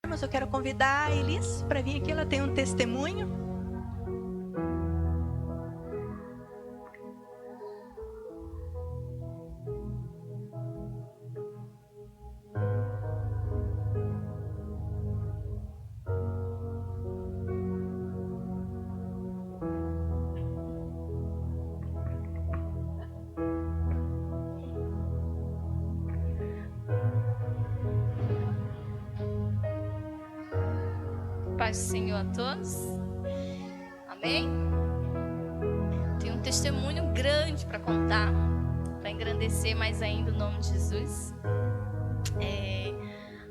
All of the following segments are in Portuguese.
Mas eu quero convidar a Elis para vir aqui, ela tem um testemunho. Paz do Senhor a todos. Amém? Tenho um testemunho grande para contar, para engrandecer mais ainda o nome de Jesus.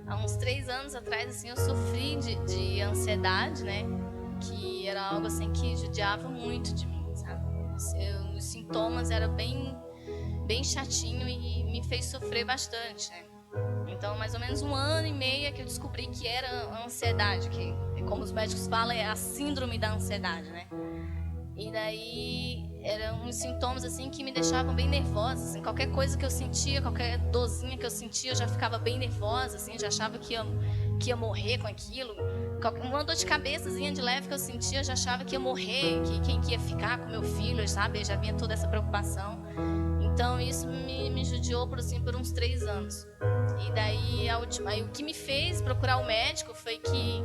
Há uns 3 anos atrás, assim, eu sofri de ansiedade, né? Que era algo assim que judiava muito de mim, sabe? Os sintomas eram bem chatinho e me fez sofrer bastante, né? Então, mais ou menos 1 ano e meio que eu descobri que era a ansiedade, que, como os médicos falam, é a síndrome da ansiedade, né? E daí, eram uns sintomas, assim, que me deixavam bem nervosa, assim, qualquer coisa que eu sentia, qualquer dorzinha que eu sentia, eu já ficava bem nervosa, assim, já achava que ia morrer com aquilo. Uma dor de cabeçazinha de leve que eu sentia, eu já achava que ia morrer, que quem que ia ficar com meu filho, sabe? Já vinha toda essa preocupação. Então, isso me judiou por uns 3 anos. E daí, aí, o que me fez procurar o médico foi que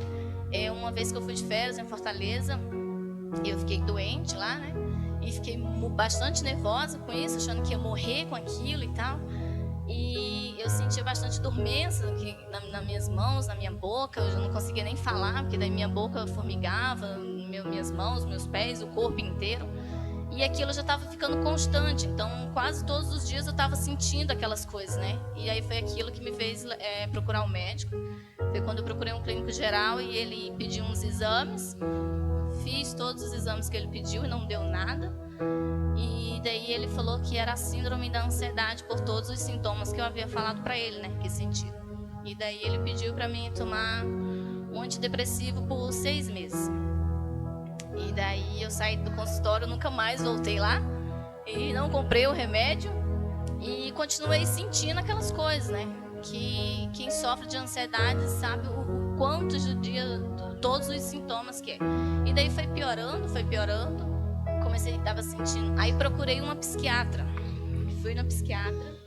uma vez que eu fui de férias em Fortaleza, eu fiquei doente lá, né? E fiquei bastante nervosa com isso, achando que ia morrer com aquilo e tal. E eu sentia bastante dormência nas minhas mãos, na minha boca. Eu já não conseguia nem falar, porque daí minha boca formigava, minhas mãos, meus pés, o corpo inteiro. E aquilo já estava ficando constante, então quase todos os dias eu estava sentindo aquelas coisas, né? E aí foi aquilo que me fez procurar um médico. Foi quando eu procurei um clínico geral e ele pediu uns exames. Fiz todos os exames que ele pediu e não deu nada. E daí ele falou que era a síndrome da ansiedade por todos os sintomas que eu havia falado para ele, né? Que sentia. E daí ele pediu para mim tomar um antidepressivo por 6 meses. E daí eu saí do consultório, nunca mais voltei lá. E não comprei o remédio. E continuei sentindo aquelas coisas, né? Que quem sofre de ansiedade sabe o quanto judia todos os sintomas que é. E daí foi piorando. Comecei, estava sentindo. Aí procurei uma psiquiatra. Fui na psiquiatra.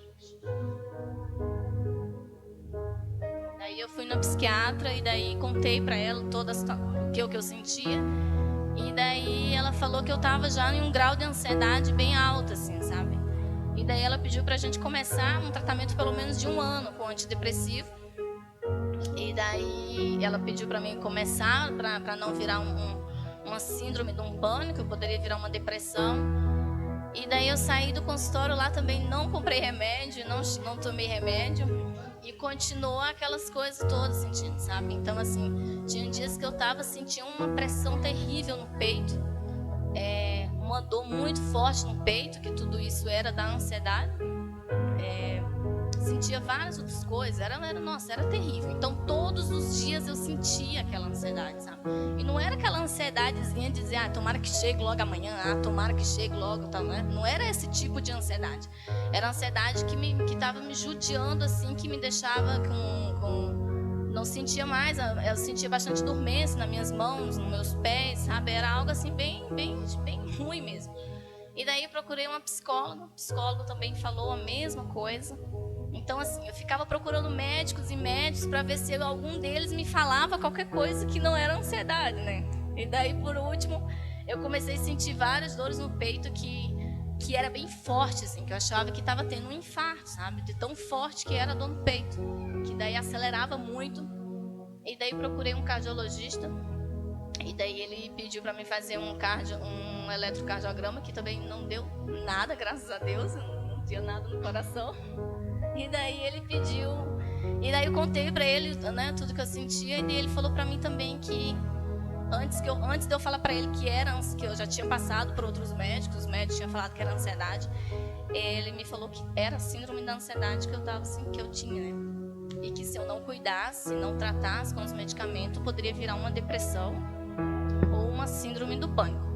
Daí eu fui na psiquiatra e daí contei para ela o que eu sentia. E daí ela falou que eu tava já em um grau de ansiedade bem alto, assim, sabe? E daí ela pediu pra gente começar um tratamento pelo menos de 1 ano com antidepressivo. E daí ela pediu pra mim começar pra não virar uma síndrome de um pânico, eu poderia virar uma depressão. E daí eu saí do consultório lá também, não comprei remédio, não tomei remédio. E continuou aquelas coisas todas sentindo, sabe? Então, assim, tinha dias que eu tava sentindo uma pressão terrível no peito. Uma dor muito forte no peito, que tudo isso era da ansiedade. Sentia várias outras coisas, era terrível. Então, todos os dias eu sentia aquela ansiedade, sabe? E não era aquela ansiedadezinha de dizer, tomara que chegue logo amanhã, tomara que chegue logo, tal, né? Não era esse tipo de ansiedade. Era a ansiedade que estava me judiando, assim, que me deixava não sentia mais, eu sentia bastante dormência nas minhas mãos, nos meus pés, sabe? Era algo assim bem ruim mesmo. E daí eu procurei uma psicóloga, o psicólogo também falou a mesma coisa. Então, assim, eu ficava procurando médicos e médicos para ver se algum deles me falava qualquer coisa que não era ansiedade, né? E daí, por último, eu comecei a sentir várias dores no peito que era bem forte, assim, que eu achava que estava tendo um infarto, sabe? De tão forte que era a dor no peito, que daí acelerava muito. E daí procurei um cardiologista, e daí ele pediu para mim fazer um eletrocardiograma, que também não deu nada, graças a Deus, não tinha nada no coração. E daí ele pediu, e daí eu contei para ele, né, tudo que eu sentia, e daí ele falou para mim também que antes de eu falar para ele que eu já tinha passado por outros médicos, os médicos tinham falado que era ansiedade, ele me falou que era síndrome da ansiedade que eu tava assim, que eu tinha, né? E que se eu não cuidasse, não tratasse com os medicamentos, poderia virar uma depressão ou uma síndrome do pânico.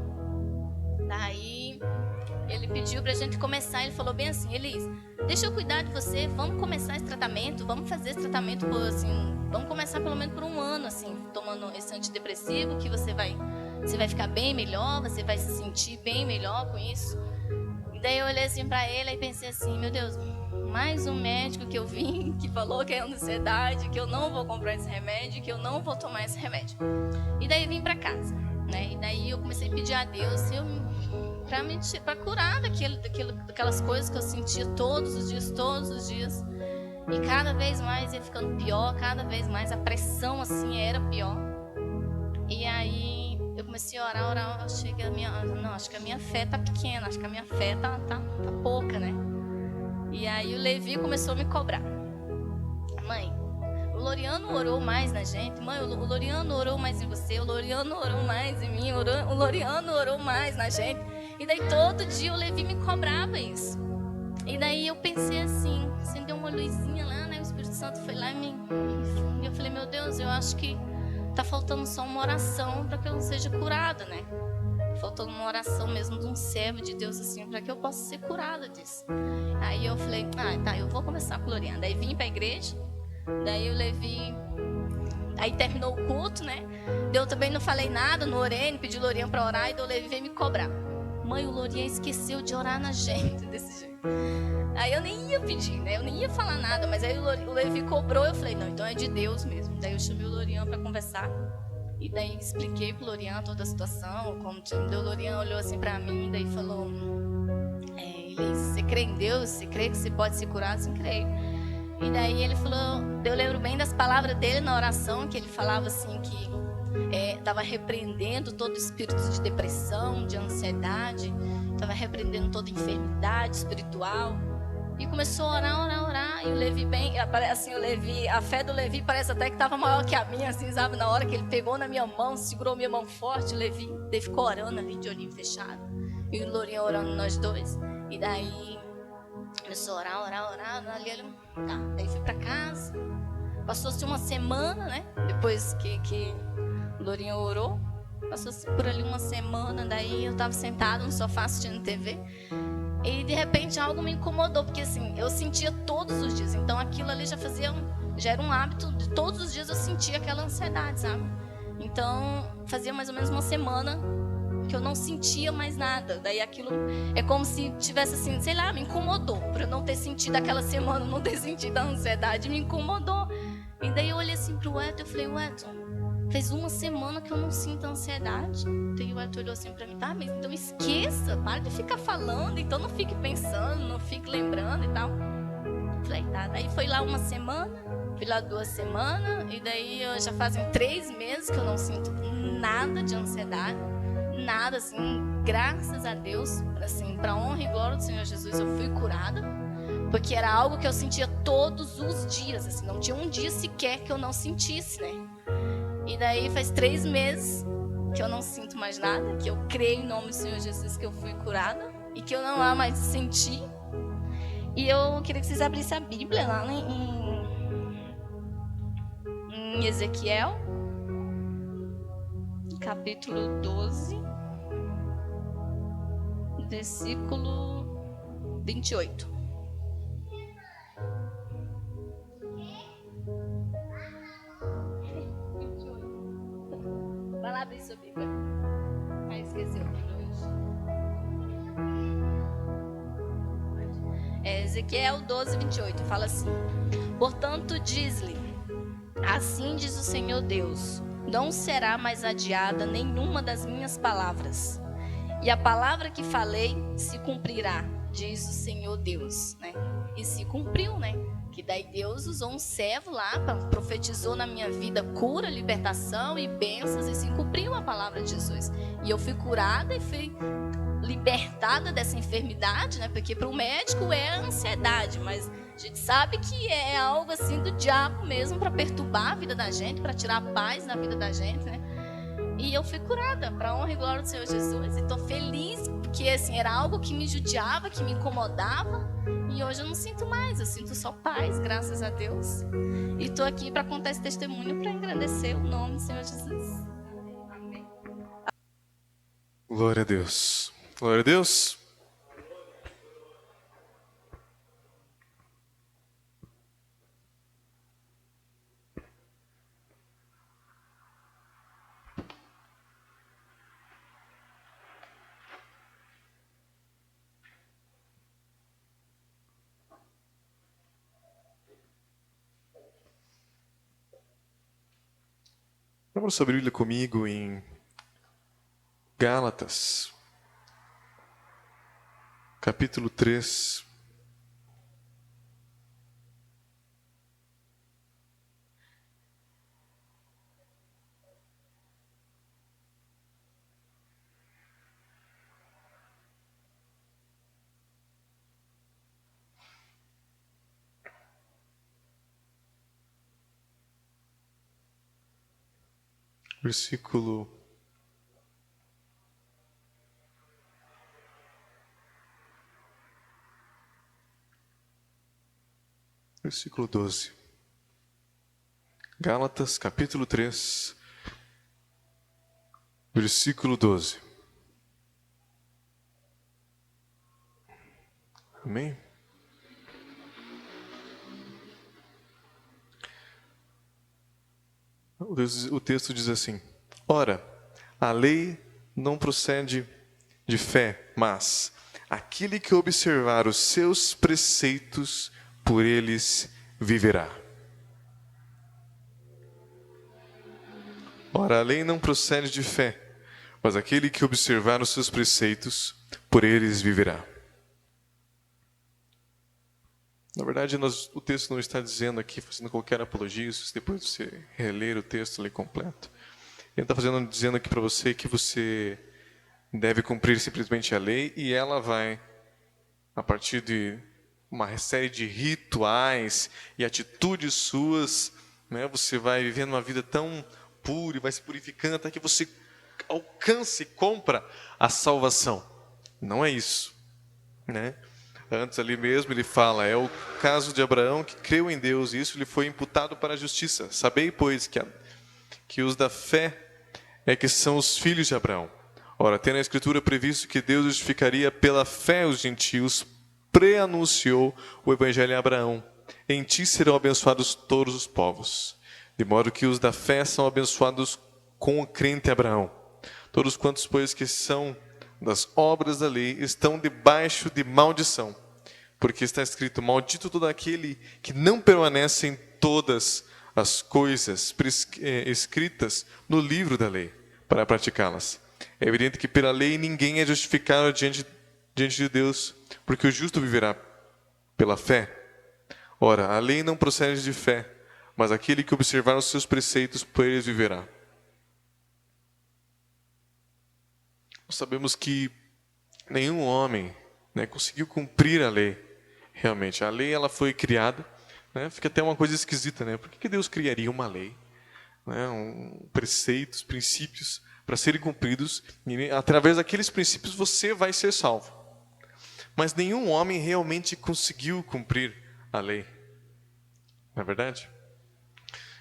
Daí Ele pediu pra gente começar, ele falou bem assim: Elis, deixa eu cuidar de você, vamos começar esse tratamento, vamos fazer esse tratamento por, assim, vamos começar pelo menos por 1 ano, assim, tomando esse antidepressivo, que você vai ficar bem melhor, você vai se sentir bem melhor com isso. E daí eu olhei assim pra ele e pensei assim: meu Deus, mais um médico que eu vim, que falou que é ansiedade, que eu não vou comprar esse remédio, que eu não vou tomar esse remédio. E daí vim pra casa, né? E daí eu comecei a pedir a Deus para curar daquelas coisas que eu sentia todos os dias. E cada vez mais ia ficando pior, cada vez mais a pressão assim era pior. E aí eu comecei a orar, acho que a minha fé tá pequena, acho que a minha fé tá pouca, né? E aí o Levi começou a me cobrar: mãe, o Loriano orou mais na gente, mãe, o Loriano orou mais em você, o Loriano orou mais em mim, o Loriano orou mais na gente. E daí todo dia o Levi me cobrava isso. E daí eu pensei assim, acendeu uma luzinha lá, né? O Espírito Santo foi lá e eu falei: meu Deus, eu acho que tá faltando só uma oração para que eu não seja curada, né? Faltando uma oração mesmo de um servo de Deus assim, para que eu possa ser curada disso. Aí eu falei: tá, eu vou começar com o Loriano. Daí vim pra igreja, daí o Levi, aí terminou o culto, né? Eu também não falei nada, não orei, não pedi o Loriano para orar, e daí o Levi veio me cobrar: mãe, o Loriano esqueceu de orar na gente, desse jeito. Aí eu nem ia pedir, né? Eu nem ia falar nada, mas aí o Levi cobrou, eu falei: não, então é de Deus mesmo. Daí eu chamei o Loriano para conversar. E daí expliquei pro Loriano toda a situação, como tinha. O Loriano olhou assim pra mim, daí falou: Elis, você crê em Deus? Você crê que você pode se curar? Sim, creio. E daí ele falou, eu lembro bem das palavras dele na oração, que ele falava assim que estava repreendendo todo espírito de depressão, de ansiedade, estava repreendendo toda enfermidade espiritual. E começou a orar, e o Levi assim, a fé do Levi parece até que estava maior que a minha, assim, sabe? Na hora que ele pegou na minha mão, segurou minha mão forte, o Levi ficou orando ali de olhinho fechado. E o Lourinho orando nós dois. E daí começou a orar, ali ele, tá. Daí fui pra casa, passou-se uma semana, né? Depois que o Lourinho orou, passou-se por ali uma semana, daí eu tava sentado no sofá assistindo TV. E de repente algo me incomodou, porque assim, eu sentia todos os dias. Então aquilo ali já era um hábito, de todos os dias eu sentia aquela ansiedade, sabe? Então fazia mais ou menos uma semana que eu não sentia mais nada. Daí aquilo é como se tivesse assim, sei lá, me incomodou. Por eu não ter sentido aquela semana, não ter sentido a ansiedade, me incomodou. E daí eu olhei assim pro Wellington, eu falei: Wellington, fez uma semana que eu não sinto ansiedade. Daí o Wellington olhou assim pra mim: tá, mas então esqueça, para de ficar falando, então não fique pensando, não fique lembrando e tal. Eu falei: tá. Daí foi lá uma semana, fui lá 2 semanas, e daí já fazem 3 meses que eu não sinto nada de ansiedade, nada, assim, graças a Deus, assim, pra honra e glória do Senhor Jesus, eu fui curada, porque era algo que eu sentia todos os dias, assim, não tinha um dia sequer que eu não sentisse, né? E daí faz 3 meses que eu não sinto mais nada, que eu creio em nome do Senhor Jesus que eu fui curada e que eu não há mais de sentir. E eu queria que vocês abrissem a Bíblia lá em Ezequiel, capítulo 12, versículo 28. Vai lá abrir sua Bíblia. Esqueceu hoje. Ezequiel 12, 28. Fala assim: portanto, diz-lhe: assim diz o Senhor Deus, não será mais adiada nenhuma das minhas palavras, e a palavra que falei se cumprirá, diz o Senhor Deus, né? E se cumpriu, né? Que daí Deus usou um servo lá, profetizou na minha vida cura, libertação e bênçãos, e se cumpriu a palavra de Jesus. E eu fui curada e fui libertada dessa enfermidade, né? Porque para o médico é ansiedade, mas a gente sabe que é algo assim do diabo mesmo, para perturbar a vida da gente, para tirar a paz na vida da gente, né? E eu fui curada, para a honra e glória do Senhor Jesus. E estou feliz, porque assim, era algo que me judiava, que me incomodava. E hoje eu não sinto mais, eu sinto só paz, graças a Deus. E estou aqui para contar esse testemunho, para engrandecer o nome do Senhor Jesus. Amém. Glória a Deus. Glória a Deus. Abra sua Bíblia comigo em Gálatas, capítulo 3. Versículo 12. Gálatas, capítulo 3, versículo 12. Amém? O texto diz assim: ora, a lei não procede de fé, mas aquele que observar os seus preceitos, por eles viverá. Ora, a lei não procede de fé, mas aquele que observar os seus preceitos, por eles viverá. Na verdade, o texto não está dizendo aqui, fazendo qualquer apologia, se depois você reler o texto ali completo. Ele está dizendo aqui para você que você deve cumprir simplesmente a lei e ela vai, a partir de uma série de rituais e atitudes suas, né, você vai vivendo uma vida tão pura e vai se purificando até que você alcance e compra a salvação. Não é isso, né? Antes ali mesmo ele fala, é o caso de Abraão que creu em Deus e isso lhe foi imputado para a justiça. Sabei, pois, que os da fé é que são os filhos de Abraão. Ora, tendo a Escritura previsto que Deus justificaria pela fé os gentios, preanunciou o Evangelho a Abraão. Em ti serão abençoados todos os povos. De modo que os da fé são abençoados com o crente Abraão. Todos quantos, pois, que são das obras da lei, estão debaixo de maldição. Porque está escrito, maldito todo aquele que não permanece em todas as coisas escritas no livro da lei, para praticá-las. É evidente que pela lei ninguém é justificado diante de Deus, porque o justo viverá pela fé. Ora, a lei não procede de fé, mas aquele que observar os seus preceitos, por eles viverá. Nós sabemos que nenhum homem, né, conseguiu cumprir a lei. Realmente, a lei ela foi criada, né, fica até uma coisa esquisita, né? Por que Deus criaria uma lei, né, preceitos, princípios para serem cumpridos e através daqueles princípios você vai ser salvo? Mas nenhum homem realmente conseguiu cumprir a lei. Não é verdade?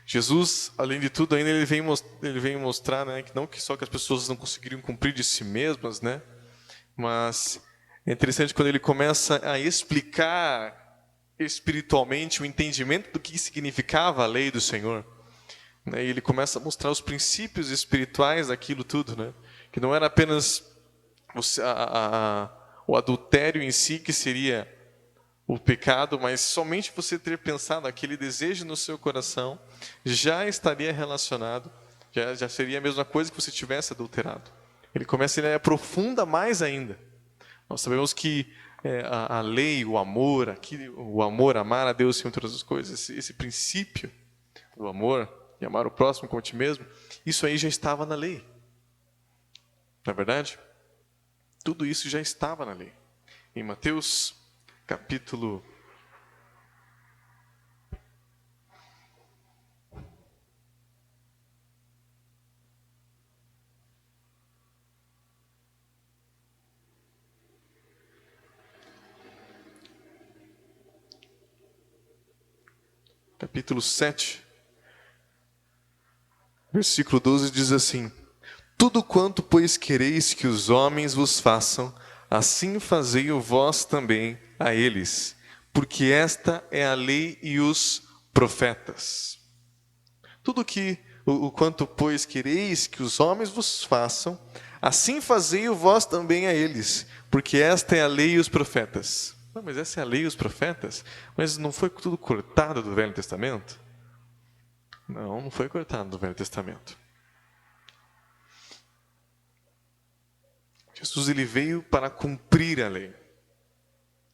Jesus, além de tudo, ainda ele vem mostrar, né, que não que só que as pessoas não conseguiriam cumprir de si mesmas, né, mas é interessante quando ele começa a explicar espiritualmente o entendimento do que significava a lei do Senhor, né, e ele começa a mostrar os princípios espirituais daquilo tudo, né, que não era apenas o adultério em si que seria o pecado, mas somente você ter pensado aquele desejo no seu coração já estaria relacionado, já seria a mesma coisa que você tivesse adulterado. Ele começa, ele aprofunda mais ainda. Nós sabemos que a lei, o amor, amar a Deus em todas as coisas, esse princípio do amor e amar o próximo como a ti mesmo, isso aí já estava na lei. Não é verdade? Tudo isso já estava na lei. Em Mateus capítulo 7, versículo 12 diz assim: tudo quanto, pois, quereis que os homens vos façam, assim fazei-o vós também a eles, porque esta é a lei e os profetas. Tudo o quanto, pois, quereis que os homens vos façam, assim fazei-o vós também a eles, porque esta é a lei e os profetas. Não, mas essa é a lei e os profetas? Mas não foi tudo cortado do Velho Testamento? Não foi cortado do Velho Testamento. Jesus ele veio para cumprir a lei.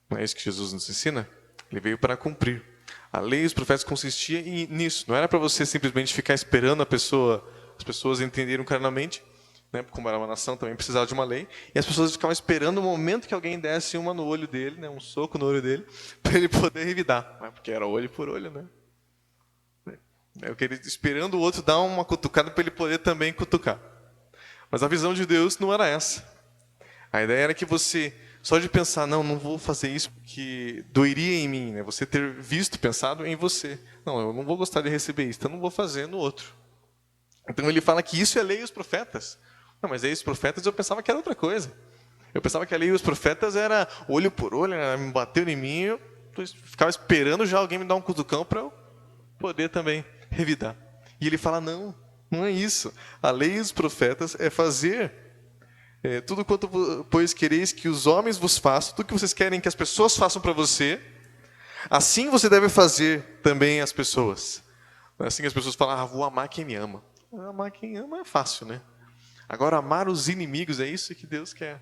Não é isso que Jesus nos ensina? Ele veio para cumprir. A lei e os profetas consistiam nisso. Não era para você simplesmente ficar esperando as pessoas entenderam carnalmente, né? Como era uma nação, também precisava de uma lei. E as pessoas ficavam esperando o momento que alguém desse uma no olho dele, né? Um soco no olho dele, para ele poder revidar. Porque era olho por olho, né? Esperando o outro dar uma cutucada para ele poder também cutucar. Mas a visão de Deus não era essa. A ideia era que você, só de pensar, não vou fazer isso porque doeria em mim, né? Você ter visto, pensado em você. Não, eu não vou gostar de receber isso, então eu não vou fazer no outro. Então ele fala que isso é a lei e os profetas. Não, mas aí os profetas eu pensava que era outra coisa. Eu pensava que a lei e os profetas era olho por olho, né? Me bateu em mim, eu ficava esperando já alguém me dar um cutucão para eu poder também revidar. E ele fala, não é isso. A lei e os profetas é fazer tudo quanto, pois quereis que os homens vos façam, tudo que vocês querem que as pessoas façam para você, assim você deve fazer também as pessoas. Assim as pessoas falam, vou amar quem me ama. Amar quem ama é fácil, né? Agora, amar os inimigos é isso que Deus quer.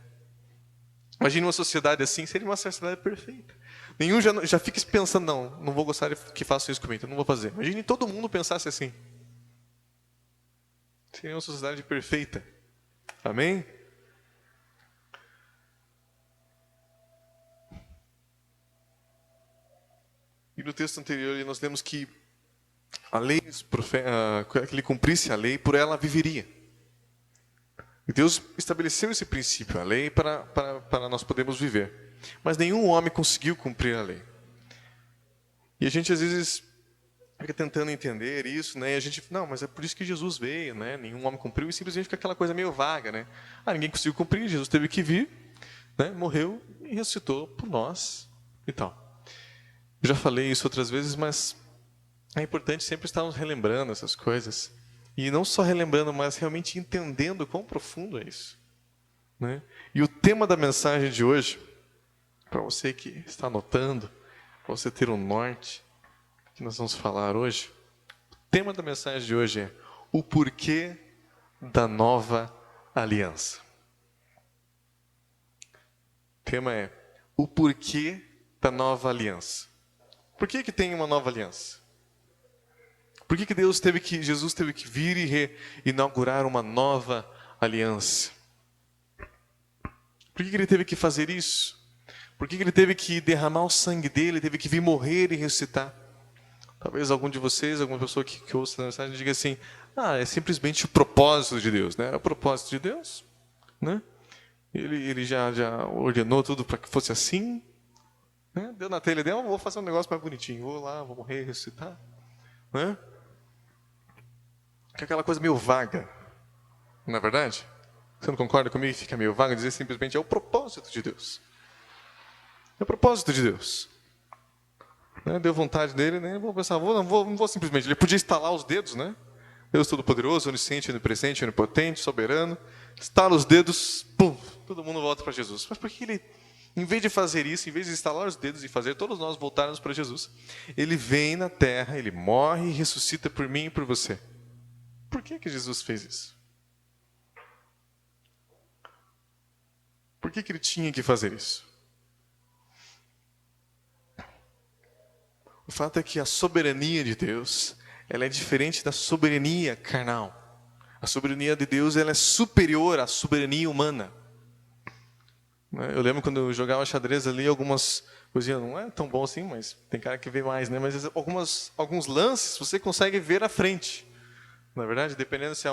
Imagina uma sociedade assim, seria uma sociedade perfeita. Nenhum já fica pensando, não vou gostar de que façam isso comigo, então não vou fazer. Imagine todo mundo pensasse assim. Seria uma sociedade perfeita. Amém? E no texto anterior nós lemos que a lei, que ele cumprisse a lei, por ela viveria. E Deus estabeleceu esse princípio, a lei, para nós podermos viver. Mas nenhum homem conseguiu cumprir a lei. E a gente às vezes fica tentando entender isso, né? E a gente, mas é por isso que Jesus veio, né? Nenhum homem cumpriu e simplesmente fica aquela coisa meio vaga, né? Ninguém conseguiu cumprir, Jesus teve que vir, né? Morreu e ressuscitou por nós e tal. Eu já falei isso outras vezes, mas é importante sempre estarmos relembrando essas coisas. E não só relembrando, mas realmente entendendo quão profundo é isso, né? E o tema da mensagem de hoje, para você que está anotando, para você ter um norte, que nós vamos falar hoje, o tema da mensagem de hoje é o porquê da nova aliança. O tema é o porquê da nova aliança. Por que tem uma nova aliança? Por que Jesus teve que vir e inaugurar uma nova aliança? Por que ele teve que fazer isso? Por que ele teve que derramar o sangue dele, teve que vir morrer e ressuscitar? Talvez algum de vocês, alguma pessoa que ouça a mensagem, diga assim, é simplesmente o propósito de Deus, né? É o propósito de Deus, né? Ele já ordenou tudo para que fosse assim, né? Deu na telha dele, vou fazer um negócio mais bonitinho, vou lá, vou morrer e ressuscitar, né? Que é aquela coisa meio vaga, não é verdade? Você não concorda comigo que fica meio vago dizer simplesmente é o propósito de Deus? É o propósito de Deus. Né? Deu vontade dele, né? Vou pensar, não vou simplesmente. Ele podia estalar os dedos, né? Deus Todo-Poderoso, Onisciente, Onipresente, Onipotente, Soberano. Estala os dedos, pum, todo mundo volta para Jesus. Mas por que ele, em vez de fazer isso, em vez de estalar os dedos e fazer todos nós voltarmos para Jesus, ele vem na terra, ele morre e ressuscita por mim e por você? Por que Jesus fez isso? Por que ele tinha que fazer isso? O fato é que a soberania de Deus, ela é diferente da soberania carnal. A soberania de Deus, ela é superior à soberania humana. Eu lembro quando eu jogava xadrez ali, algumas coisinhas, não é tão bom assim, mas tem cara que vê mais, né? Mas alguns lances você consegue ver à frente. Na verdade, dependendo se é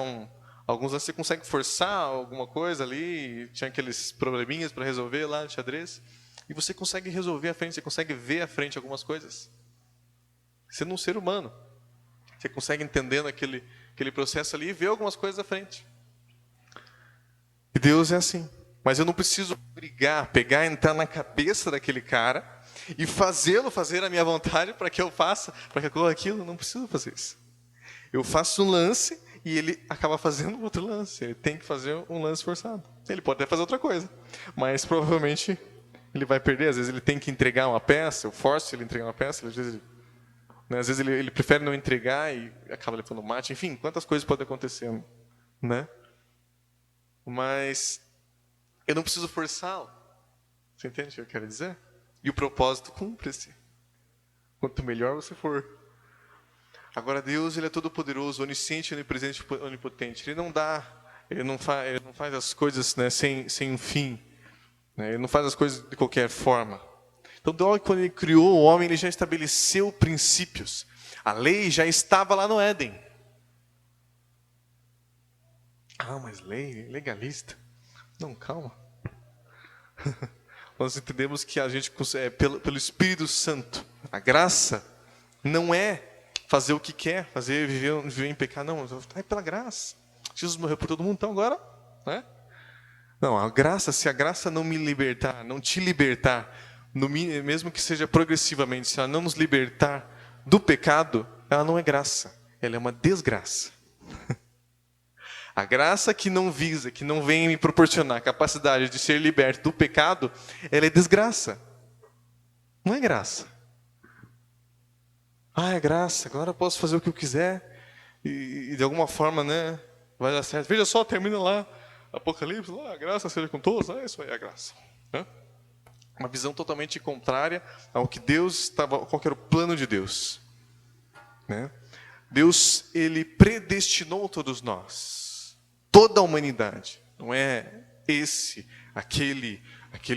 alguns lances você consegue forçar alguma coisa ali, tinha aqueles probleminhas para resolver lá no xadrez, e você consegue resolver à frente, você consegue ver à frente algumas coisas. Sendo um ser humano, você consegue entendendo aquele processo ali e ver algumas coisas à frente. E Deus é assim. Mas eu não preciso brigar, pegar, entrar na cabeça daquele cara e fazê-lo fazer a minha vontade para que eu faça, para que eu corra aquilo. Eu não preciso fazer isso. Eu faço um lance e ele acaba fazendo outro lance. Ele tem que fazer um lance forçado. Ele pode até fazer outra coisa, mas provavelmente ele vai perder. Às vezes ele tem que entregar uma peça, eu forço ele a entregar uma peça, às vezes ele prefere não entregar e acaba levando mate. Enfim, quantas coisas podem acontecer, né? Mas Eu não preciso forçá-lo. Você entende o que eu quero dizer? E o propósito cumpre-se. Quanto melhor você for. Agora Deus, ele é todo poderoso, onisciente, onipresente, onipotente. Ele não faz as coisas, né, sem um fim. Né? Ele não faz as coisas de qualquer forma. Então, quando ele criou o homem, ele já estabeleceu princípios. A lei já estava lá no Éden. Ah, mas lei, legalista. Não, calma. Nós entendemos que a gente, pelo Espírito Santo, a graça não é fazer o que quer, viver em pecado. Não, é pela graça. Jesus morreu por todo mundo, então agora, né? Não, a graça, se a graça não me libertar, não te libertar, mesmo que seja progressivamente, se ela não nos libertar do pecado, ela não é graça, ela é uma desgraça. A graça que não visa, que não vem me proporcionar a capacidade de ser liberto do pecado, ela é desgraça. Não é graça. Ah, é graça, agora eu posso fazer o que eu quiser e de alguma forma, né, vai dar certo. Veja só, termina lá, Apocalipse, lá, a graça seja com todos, isso aí é a graça. Né? Uma visão totalmente contrária ao que Deus estava, qual que era o plano de Deus. Né? Deus, ele predestinou todos nós, toda a humanidade. Não é esse, aquele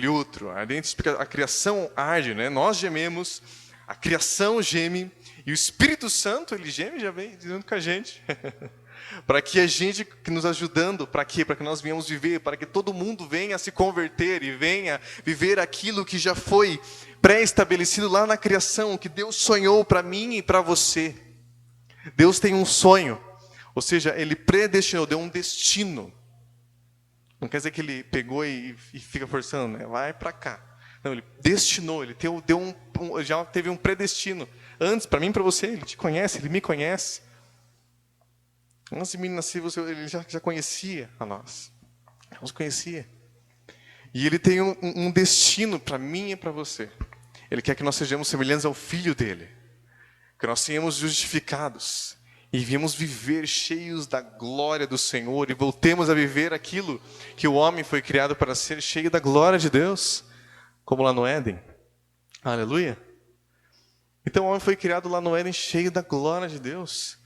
outro. A criação arde, né? Nós gememos, a criação geme, e o Espírito Santo, ele geme, já vem dizendo com a gente. Para que a gente, que nos ajudando, para quê? Para que nós venhamos viver, para que todo mundo venha se converter e venha viver aquilo que já foi pré-estabelecido lá na criação, que Deus sonhou para mim e para você. Deus tem um sonho, ou seja, ele predestinou, deu um destino. Não quer dizer que ele pegou e fica forçando, né? Vai para cá. Não, ele destinou, ele já teve um predestino. Antes, para mim e para você, ele te conhece, ele me conhece. Antes de mim nascer, ele já conhecia a nós. Nos conhecia. E ele tem um destino para mim e para você. Ele quer que nós sejamos semelhantes ao Filho dele. Que nós tenhamos justificados. E viemos viver cheios da glória do Senhor. E voltemos a viver aquilo que o homem foi criado para ser, cheio da glória de Deus. Como lá no Éden. Aleluia. Então o homem foi criado lá no Éden cheio da glória de Deus.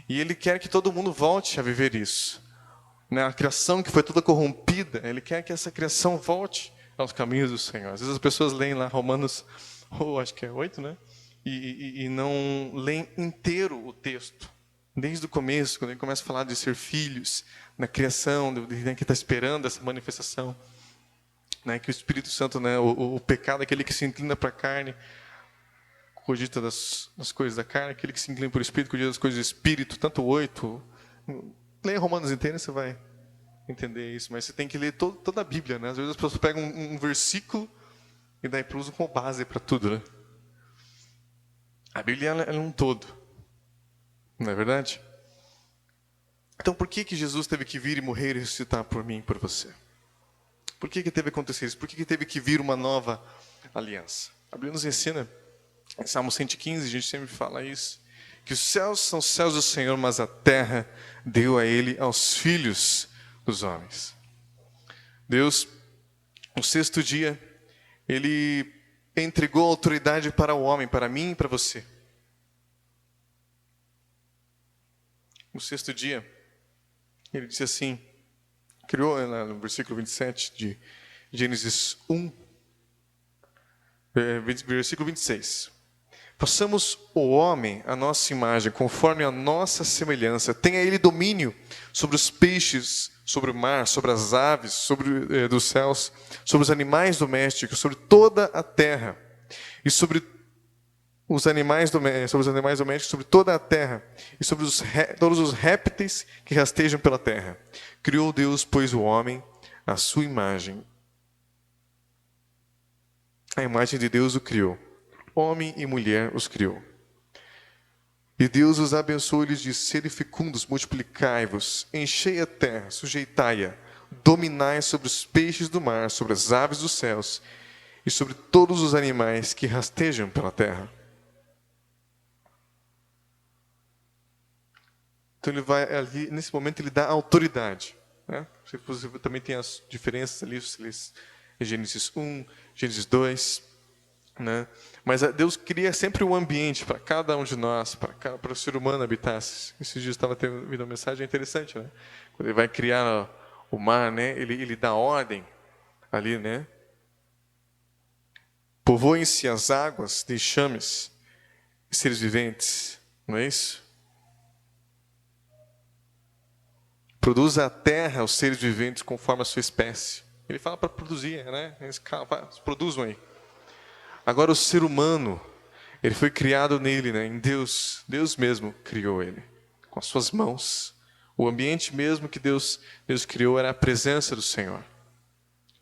E ele quer que todo mundo volte a viver isso. A criação que foi toda corrompida, ele quer que essa criação volte aos caminhos do Senhor. Às vezes as pessoas leem lá Romanos, acho que é 8, né? E não leem inteiro o texto. Desde o começo, quando ele começa a falar de ser filhos, na criação, que está esperando essa manifestação. Né? Que o Espírito Santo, né? O pecado, aquele que se inclina para a carne, cogita das coisas da carne, aquele que se inclina por Espírito, cogita das coisas do Espírito, tanto 8. Leia Romanos inteiro, você vai entender isso. Mas você tem que ler toda a Bíblia. Né? Às vezes as pessoas pegam um versículo e daí usam como base para tudo. Né? A Bíblia ela é um todo. Não é verdade? Então por que Jesus teve que vir e morrer e ressuscitar por mim e por você? Por que teve que acontecer isso? Por que teve que vir uma nova aliança? A Bíblia nos ensina, em Salmo 115, a gente sempre fala isso, que os céus são os céus do Senhor, mas a terra deu a ele aos filhos dos homens. Deus, no sexto dia, ele entregou a autoridade para o homem, para mim e para você. No sexto dia, ele disse assim, criou no versículo 27 de Gênesis 1, versículo 26. Façamos o homem a nossa imagem, conforme a nossa semelhança. Tenha ele domínio sobre os peixes, sobre o mar, sobre as aves, sobre dos céus, sobre os animais domésticos, sobre toda a terra e sobre os animais domésticos, sobre toda a terra e sobre todos os répteis que rastejam pela terra. Criou Deus, pois, o homem à sua imagem. A imagem de Deus o criou. Homem e mulher os criou. E Deus os abençoou e lhes disse: sede fecundos, multiplicai-vos, enchei a terra, sujeitai-a, dominai sobre os peixes do mar, sobre as aves dos céus e sobre todos os animais que rastejam pela terra. Então ele vai ali, nesse momento ele dá autoridade. né? Você também tem as diferenças ali, Gênesis 1, Gênesis 2, né? Mas Deus cria sempre um ambiente para cada um de nós, para o ser humano habitasse. Esses dias estava tendo uma mensagem interessante, né? Quando ele vai criar o mar, né? Ele dá ordem ali, né? Povoem-se as águas de enxames e seres viventes, não é isso? Produza a terra os seres viventes conforme a sua espécie. Ele fala para produzir, né? Eles produzam aí. Agora o ser humano, ele foi criado nele, né? Em Deus. Deus mesmo criou ele, com as suas mãos. O ambiente mesmo que Deus criou era a presença do Senhor.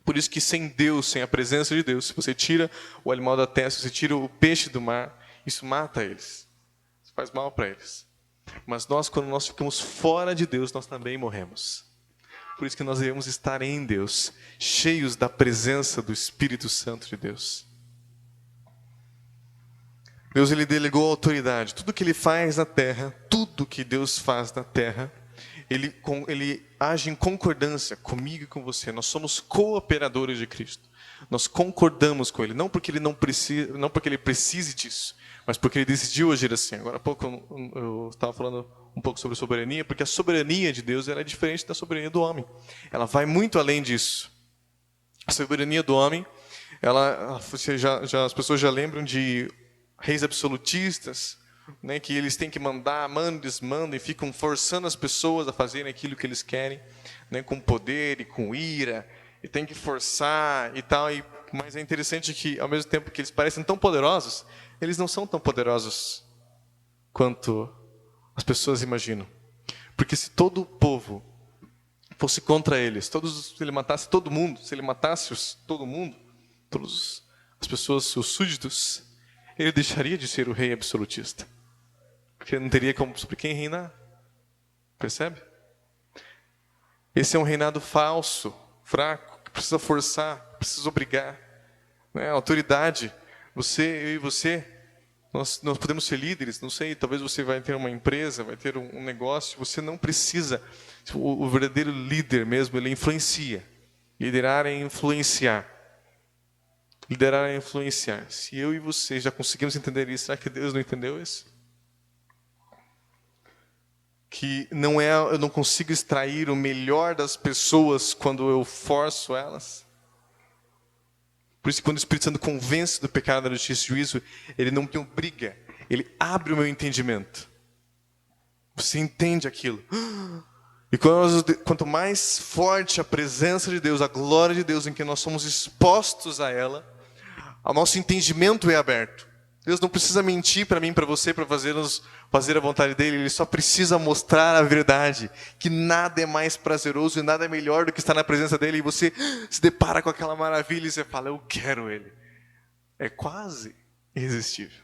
Por isso que sem Deus, sem a presença de Deus, se você tira o animal da terra, se você tira o peixe do mar, isso mata eles. Isso faz mal para eles. Mas quando nós ficamos fora de Deus, nós também morremos. Por isso que nós devemos estar em Deus, cheios da presença do Espírito Santo de Deus. Deus, ele delegou a autoridade. Tudo que ele faz na terra, tudo que Deus faz na terra, ele age em concordância comigo e com você. Nós somos cooperadores de Cristo. Nós concordamos com ele, não porque ele precise disso, mas porque ele decidiu agir assim. Agora há pouco eu estava falando um pouco sobre soberania, porque a soberania de Deus ela é diferente da soberania do homem. Ela vai muito além disso. A soberania do homem, as pessoas já lembram de reis absolutistas, né, que eles têm que mandam e desmandam e ficam forçando as pessoas a fazerem aquilo que eles querem, né, com poder e com ira, e tem que forçar e tal. Mas é interessante que, ao mesmo tempo que eles parecem tão poderosos, eles não são tão poderosos quanto as pessoas imaginam. Porque se todo o povo fosse contra eles, se ele matasse todo mundo, se ele matasse todo mundo, todas as pessoas, seus súditos, ele deixaria de ser o rei absolutista. Porque não teria sobre quem reinar. Percebe? Esse é um reinado falso, fraco, que precisa forçar, precisa obrigar. Né? A autoridade, eu e você, nós podemos ser líderes, não sei, talvez você vai ter uma empresa, vai ter um negócio, você não precisa, o verdadeiro líder mesmo, ele influencia. Liderar é influenciar. Liderar é influenciar. Se eu e você já conseguimos entender isso, será que Deus não entendeu isso? Que eu não consigo extrair o melhor das pessoas quando eu forço elas. Por isso que quando o Espírito Santo convence do pecado, da justiça e do juízo, ele não me obriga, ele abre o meu entendimento. Você entende aquilo. E quanto mais forte a presença de Deus, a glória de Deus em que nós somos expostos a ela, o nosso entendimento é aberto. Deus não precisa mentir para mim e para você para fazer a vontade dele. Ele só precisa mostrar a verdade. Que nada é mais prazeroso e nada é melhor do que estar na presença dele. E você se depara com aquela maravilha e você fala, eu quero ele. É quase irresistível.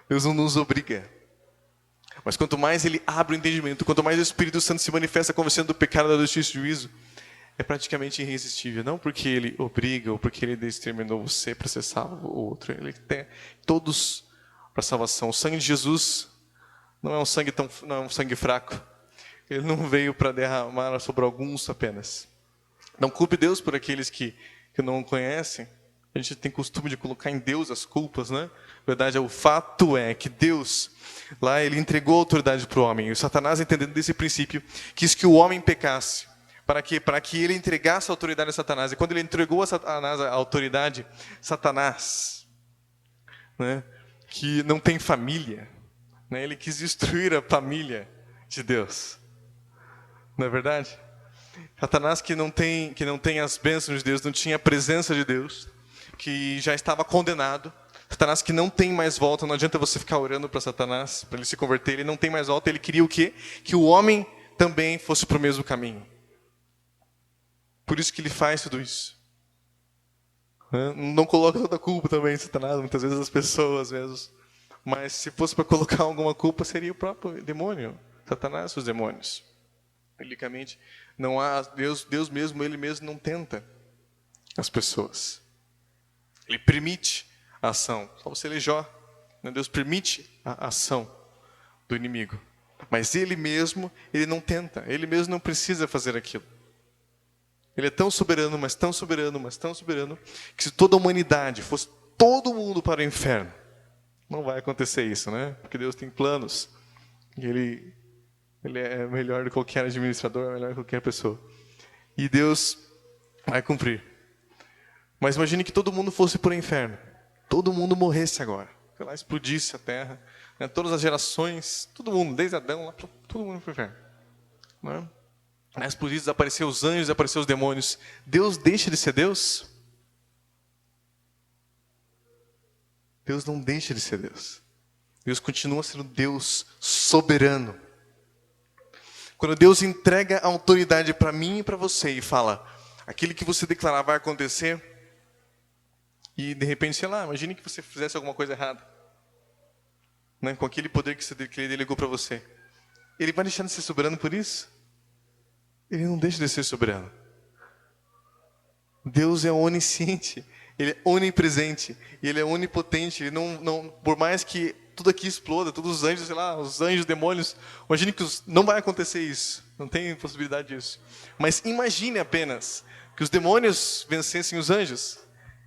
Deus não nos obriga. Mas quanto mais ele abre o entendimento, quanto mais o Espírito Santo se manifesta convencendo do pecado, da justiça e do juízo, é praticamente irresistível. Não porque ele obriga ou porque ele determinou você para ser salvo ou outro. Ele tem todos para salvação. O sangue de Jesus não é um sangue fraco. Ele não veio para derramar sobre alguns apenas. Não culpe Deus por aqueles que não o conhecem. A gente tem costume de colocar em Deus as culpas, né? Na verdade, o fato é que Deus, lá ele entregou a autoridade para o homem. E o Satanás, entendendo desse princípio, quis que o homem pecasse. Para que ele entregasse a autoridade a Satanás. E quando ele entregou a Satanás a autoridade, Satanás, né, que não tem família, né, ele quis destruir a família de Deus. Não é verdade? Satanás que não tem as bênçãos de Deus, não tinha a presença de Deus, que já estava condenado. Satanás que não tem mais volta, não adianta você ficar orando para Satanás, para ele se converter, ele não tem mais volta. Ele queria o quê? Que o homem também fosse para o mesmo caminho. Por isso que ele faz tudo isso. Não coloca toda a culpa também em Satanás, muitas vezes as pessoas mesmo. Mas se fosse para colocar alguma culpa, seria o próprio demônio. Satanás e os demônios. Biblicamente, não há Deus mesmo, ele mesmo não tenta as pessoas. Ele permite a ação. Só você ler Jó. Deus permite a ação do inimigo. Mas ele mesmo, ele não tenta. Ele mesmo não precisa fazer aquilo. Ele é tão soberano, mas tão soberano, mas tão soberano, que se toda a humanidade fosse todo mundo para o inferno, não vai acontecer isso, né? Porque Deus tem planos. E Ele é melhor do que qualquer administrador, é melhor do que qualquer pessoa. E Deus vai cumprir. Mas imagine que todo mundo fosse para o inferno. Todo mundo morresse agora. Que lá explodisse a terra. Né? Todas as gerações, todo mundo, desde Adão, lá, todo mundo para o inferno. Né? Explodiu, desapareceu os anjos, desapareceu os demônios. Deus deixa de ser Deus? Deus não deixa de ser Deus. Deus continua sendo Deus soberano. Quando Deus entrega a autoridade para mim e para você e fala, aquilo que você declarar vai acontecer, e de repente, sei lá, imagine que você fizesse alguma coisa errada, né, com aquele poder que Ele delegou para você. Ele vai deixar de ser soberano por isso? Ele não deixa de ser soberano. Deus é onisciente, Ele é onipresente, Ele é onipotente. Ele não, por mais que tudo aqui exploda, todos os anjos, sei lá, os anjos, demônios, imagine que não vai acontecer isso, não tem possibilidade disso. Mas imagine apenas que os demônios vencessem os anjos.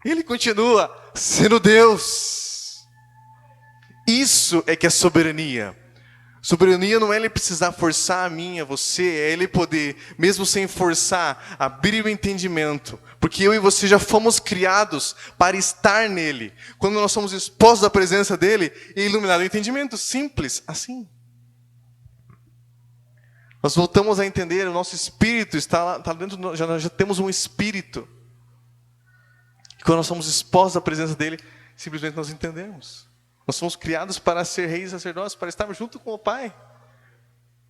Ele continua sendo Deus. Isso é que é soberania. Soberania não é Ele precisar forçar a mim, a você, é Ele poder, mesmo sem forçar, abrir o entendimento. Porque eu e você já fomos criados para estar nele. Quando nós somos expostos à presença dEle, é iluminado o entendimento, simples, assim. Nós voltamos a entender, o nosso espírito está dentro, já temos um espírito. E quando nós somos expostos à presença dEle, simplesmente nós entendemos. Nós somos criados para ser reis e sacerdotes, para estarmos junto com o Pai.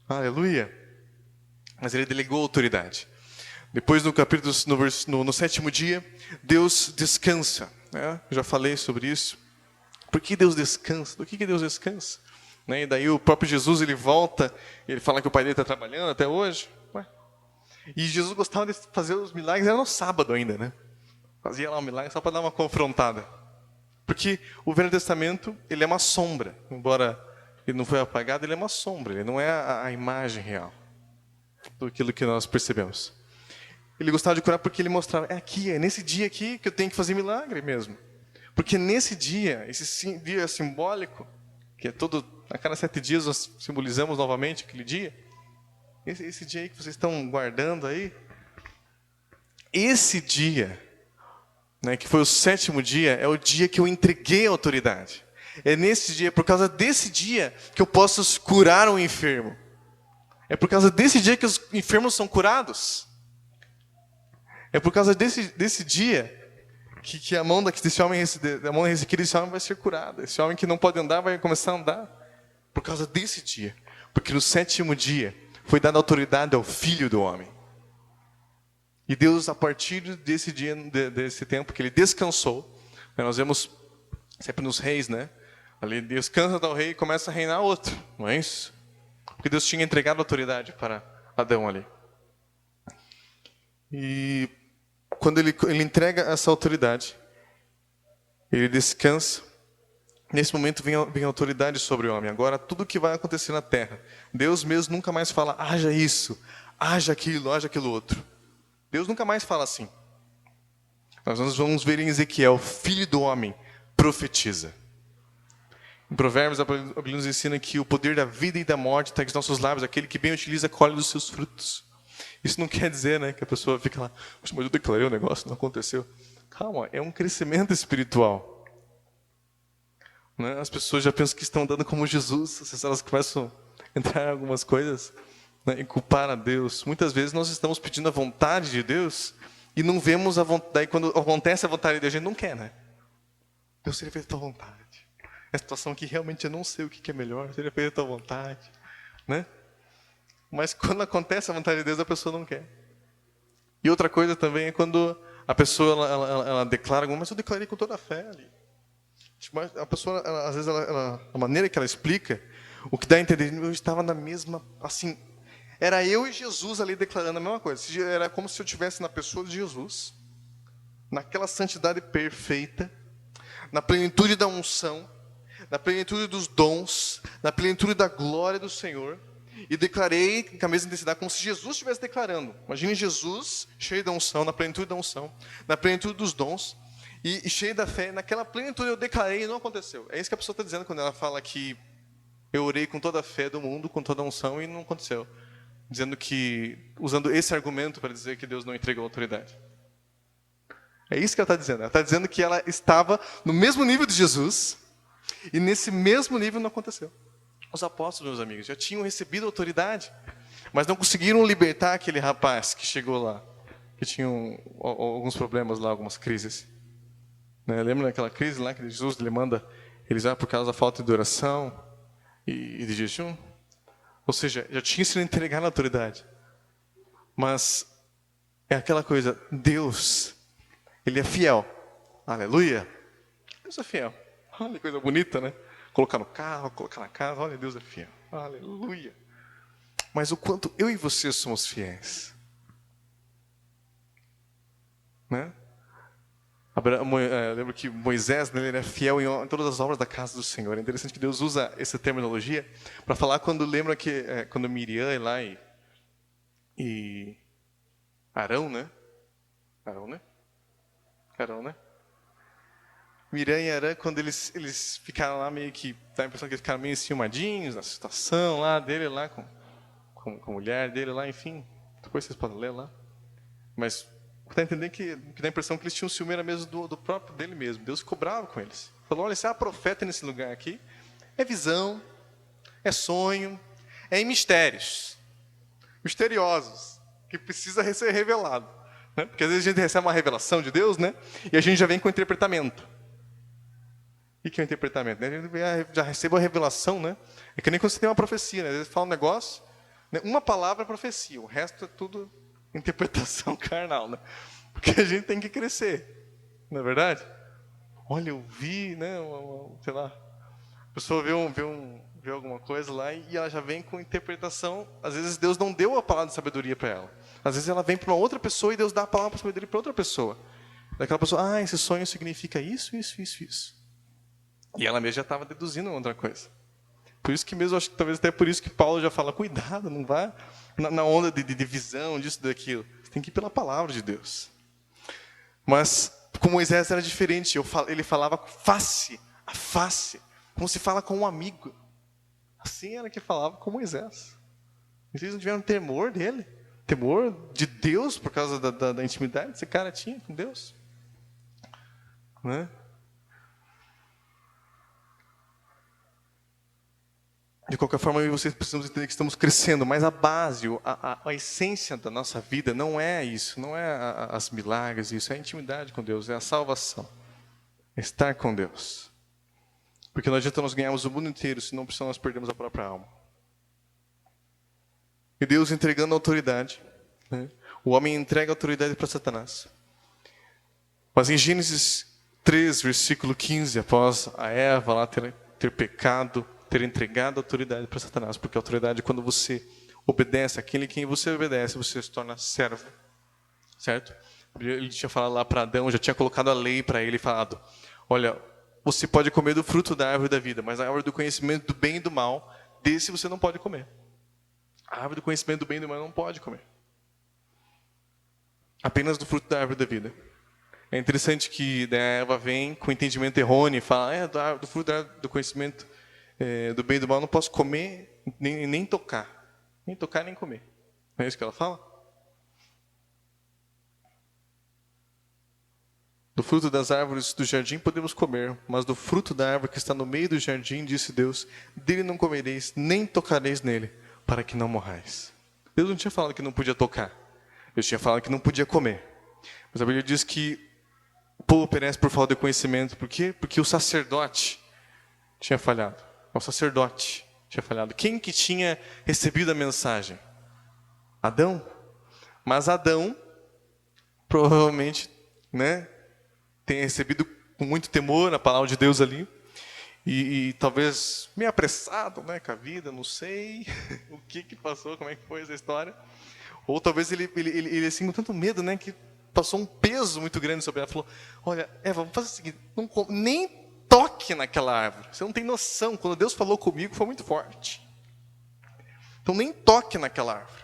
Aleluia. Mas Ele delegou a autoridade. Depois no capítulo, no sétimo dia, Deus descansa. Né? Eu já falei sobre isso. Por que Deus descansa? Do que Deus descansa? Né? E daí o próprio Jesus, Ele volta, Ele fala que o Pai dele está trabalhando até hoje. Ué. E Jesus gostava de fazer os milagres, era no sábado ainda, né? Fazia lá um milagre só para dar uma confrontada. Porque o Velho Testamento, ele é uma sombra. Embora ele não foi apagado, ele é uma sombra. Ele não é a imagem real daquilo que nós percebemos. Ele gostava de curar porque ele mostrava, é nesse dia aqui que eu tenho que fazer milagre mesmo. Porque nesse dia, esse dia simbólico, que é a cada 7 dias nós simbolizamos novamente aquele dia, esse dia aí que vocês estão guardando aí, esse dia, né, que foi o 7º dia, é o dia que eu entreguei a autoridade. É nesse dia, por causa desse dia, que eu posso curar um enfermo. É por causa desse dia que os enfermos são curados. É por causa desse dia que a mão desse homem vai ser curada. Esse homem que não pode andar vai começar a andar. Por causa desse dia. Porque no 7º dia foi dada autoridade ao Filho do Homem. E Deus, a partir desse dia, desse tempo que Ele descansou, nós vemos sempre nos reis, né? Ali descansa tal rei e começa a reinar outro, não é isso? Porque Deus tinha entregado a autoridade para Adão ali. E quando ele entrega essa autoridade, Ele descansa. Nesse momento vem a autoridade sobre o homem. Agora, tudo que vai acontecer na terra, Deus mesmo nunca mais fala, haja isso, haja aquilo outro. Deus nunca mais fala assim. Nós vamos ver em Ezequiel, filho do homem, profetiza. Em Provérbios, a Bíblia nos ensina que o poder da vida e da morte está em nossos lábios. Aquele que bem utiliza, colhe dos seus frutos. Isso não quer dizer, né, que a pessoa fica lá, mas eu declarei o negócio, não aconteceu. Calma, é um crescimento espiritual. Né? As pessoas já pensam que estão andando como Jesus. Elas começam a entrar em algumas coisas, né, e culpar a Deus. Muitas vezes nós estamos pedindo a vontade de Deus e não vemos a vontade. Daí quando acontece a vontade de Deus, a gente não quer, né? Deus, seria feito a tua vontade. É a situação que realmente eu não sei o que é melhor, seria feito a tua vontade, né? Mas quando acontece a vontade de Deus, a pessoa não quer. E outra coisa também é quando a pessoa ela declara, mas eu declarei com toda a fé ali. A pessoa, às vezes, a maneira que ela explica, o que dá a entender, eu estava na mesma, assim, era eu e Jesus ali declarando a mesma coisa. Era como se eu estivesse na pessoa de Jesus, naquela santidade perfeita, na plenitude da unção, na plenitude dos dons, na plenitude da glória do Senhor. E declarei com a mesma intensidade, como se Jesus estivesse declarando. Imagine Jesus, cheio da unção, na plenitude da unção, na plenitude dos dons, e cheio da fé. Naquela plenitude eu declarei e não aconteceu. É isso que a pessoa está dizendo quando ela fala que eu orei com toda a fé do mundo, com toda a unção, e não aconteceu. Dizendo que, usando esse argumento para dizer que Deus não entregou a autoridade. É isso que ela está dizendo. Ela está dizendo que ela estava no mesmo nível de Jesus, e nesse mesmo nível não aconteceu. Os apóstolos, meus amigos, já tinham recebido autoridade, mas não conseguiram libertar aquele rapaz que chegou lá, que tinha alguns problemas lá, algumas crises. Né? Lembra daquela crise lá que Jesus ele manda eles por causa da falta de oração e de jejum? Ou seja, já tinha sido entregado a autoridade. Mas é aquela coisa, Deus, Ele é fiel. Aleluia. Deus é fiel. Olha que coisa bonita, né? Colocar no carro, colocar na casa, olha, Deus é fiel. Aleluia. Mas o quanto eu e você somos fiéis. Né? Eu lembro que Moisés, né, ele era fiel em todas as obras da casa do Senhor. É interessante que Deus usa essa terminologia para falar quando lembra que quando Miriam lá e Arão, né? Miriam e Arão, quando eles ficaram lá meio que, dá a impressão que eles ficaram meio enciumadinhos na situação lá dele lá com a mulher dele lá, enfim. Depois vocês podem ler lá. Mas está entendendo que dá a impressão que eles tinham ciúme era mesmo do próprio dele mesmo. Deus ficou bravo com eles. Falou, olha, se há profeta nesse lugar aqui, é visão, é sonho, é em mistérios. Misteriosos, que precisa ser revelado. Né? Porque às vezes a gente recebe uma revelação de Deus, né? E a gente já vem com o interpretamento. O que é o interpretamento? A gente já recebe a revelação, né? É que nem quando você tem uma profecia, né? Às vezes fala um negócio, né? Uma palavra é profecia, o resto é tudo interpretação carnal, né? Porque a gente tem que crescer, não é verdade? Olha, eu vi, né? Sei lá, a pessoa vê alguma coisa lá e ela já vem com interpretação. Às vezes Deus não deu a palavra de sabedoria para ela. Às vezes ela vem para uma outra pessoa e Deus dá a palavra de sabedoria para outra pessoa. Daquela pessoa, esse sonho significa isso. E ela mesma já estava deduzindo outra coisa. Por isso que mesmo, acho que talvez até por isso que Paulo já fala, cuidado, não vá na onda de visão, disso, daquilo. Você tem que ir pela palavra de Deus. Mas com Moisés era diferente. Ele falava face a face, como se fala com um amigo. Assim era que falava com Moisés. Eles não tiveram temor dele. Temor de Deus por causa da intimidade que esse cara tinha com Deus. Né? De qualquer forma, eu e vocês precisamos entender que estamos crescendo, mas a base, a essência da nossa vida não é isso, não é as milagres, isso é a intimidade com Deus, é a salvação, é estar com Deus. Porque não adianta nós ganharmos o mundo inteiro, se não nós perdemos a própria alma. E Deus entregando a autoridade, né? O homem entrega a autoridade para Satanás. Mas em Gênesis 3, versículo 15, após a Eva lá ter pecado, ter entregado a autoridade para Satanás, porque a autoridade, quando você obedece àquele quem você obedece, você se torna servo, certo? Ele tinha falado lá para Adão, já tinha colocado a lei para ele, falado, olha, você pode comer do fruto da árvore da vida, mas a árvore do conhecimento do bem e do mal, desse você não pode comer. A árvore do conhecimento do bem e do mal não pode comer. Apenas do fruto da árvore da vida. É interessante que a Eva vem com entendimento errôneo e fala, do fruto do conhecimento do bem e do mal eu não posso comer, nem tocar. Nem tocar, nem comer. Não é isso que ela fala? Do fruto das árvores do jardim podemos comer, mas do fruto da árvore que está no meio do jardim, disse Deus, dele não comereis, nem tocareis nele, para que não morrais. Deus não tinha falado que não podia tocar. Deus tinha falado que não podia comer. Mas a Bíblia diz que o povo perece por falta de conhecimento. Por quê? Porque o sacerdote tinha falhado. O sacerdote tinha falhado. Quem que tinha recebido a mensagem? Adão. Mas Adão, provavelmente, né, tenha recebido com muito temor a palavra de Deus ali. E talvez meio apressado, né, com a vida, não sei o que passou, como é que foi essa história. Ou talvez ele assim, com tanto medo, né, que passou um peso muito grande sobre ela. Falou, olha, Eva, vamos fazer o seguinte, nem toque naquela árvore. Você não tem noção, quando Deus falou comigo, foi muito forte. Então nem toque naquela árvore.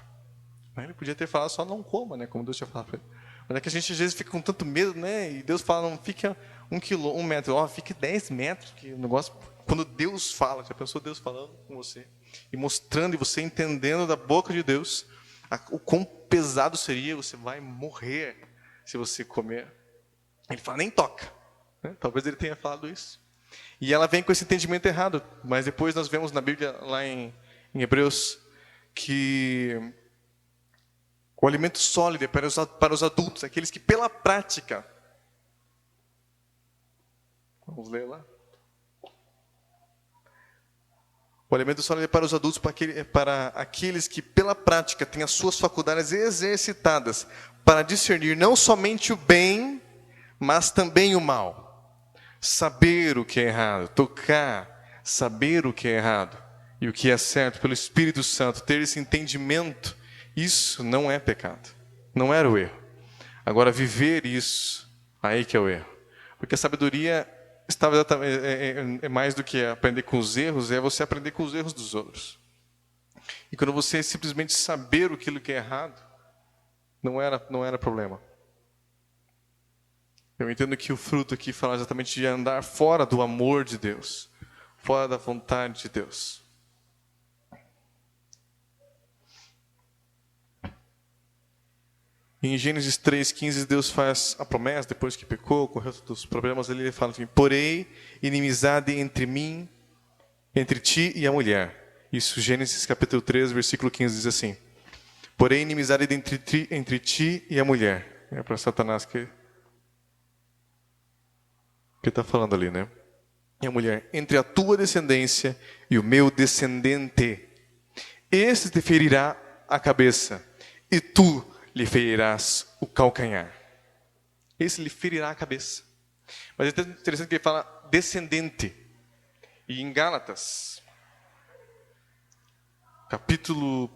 Ele podia ter falado só não coma, né? Como Deus tinha falado para ele. Mas é que a gente às vezes fica com tanto medo, né? E Deus fala, não fique 1 metro, fique 10 metros, que o negócio. Quando Deus fala, já pensou Deus falando com você e mostrando e você entendendo da boca de Deus o quão pesado seria, você vai morrer se você comer. Ele fala, nem toca. Né? Talvez ele tenha falado isso. E ela vem com esse entendimento errado, mas depois nós vemos na Bíblia, lá em Hebreus, que o alimento sólido é para os adultos, aqueles que pela prática. Vamos ler lá. O alimento sólido é para os adultos, para aqueles que pela prática têm as suas faculdades exercitadas para discernir não somente o bem, mas também o mal. Saber o que é errado, tocar, saber o que é errado e o que é certo pelo Espírito Santo, ter esse entendimento, isso não é pecado, não era o erro. Agora, viver isso, aí que é o erro. Porque a sabedoria é mais do que aprender com os erros, é você aprender com os erros dos outros. E quando você simplesmente saber aquilo que é errado, não era problema. Eu entendo que o fruto aqui fala exatamente de andar fora do amor de Deus, fora da vontade de Deus. Em Gênesis 3,15, Deus faz a promessa, depois que pecou, com o resto dos problemas, ele fala assim, porém, inimizade entre ti e a mulher. Isso, Gênesis capítulo 3, versículo 15, diz assim, porém, inimizade entre ti e a mulher. É para Satanás que está falando ali, né? E a mulher, entre a tua descendência e o meu descendente, este te ferirá a cabeça, e tu lhe ferirás o calcanhar. Esse lhe ferirá a cabeça. Mas é interessante que ele fala descendente. E em Gálatas, capítulo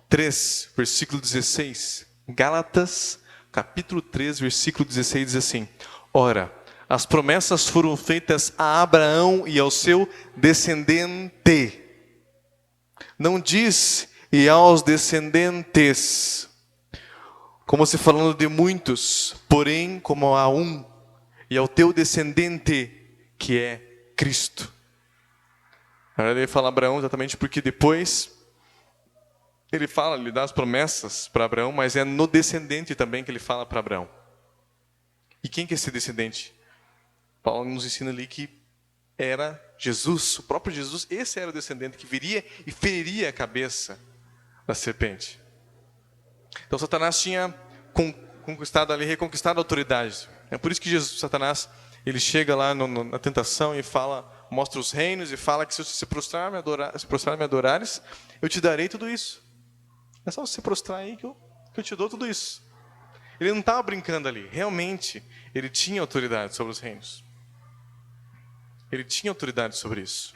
3, versículo 16. Gálatas, capítulo 3, versículo 16, diz assim, ora, as promessas foram feitas a Abraão e ao seu descendente. Não diz e aos descendentes, como se falando de muitos, porém como a um, e ao teu descendente, que é Cristo. Na verdade ele fala Abraão exatamente porque depois ele dá as promessas para Abraão, mas é no descendente também que ele fala para Abraão. E quem que é esse descendente? Paulo nos ensina ali que era Jesus, o próprio Jesus, esse era o descendente que viria e feriria a cabeça da serpente. Então Satanás tinha reconquistado a autoridade. É por isso que Satanás, ele chega lá na tentação e mostra os reinos e fala que se você se prostrar e me adorares, eu te darei tudo isso. É só você se prostrar aí que eu te dou tudo isso. Ele não estava brincando ali. Realmente, ele tinha autoridade sobre os reinos. Ele tinha autoridade sobre isso.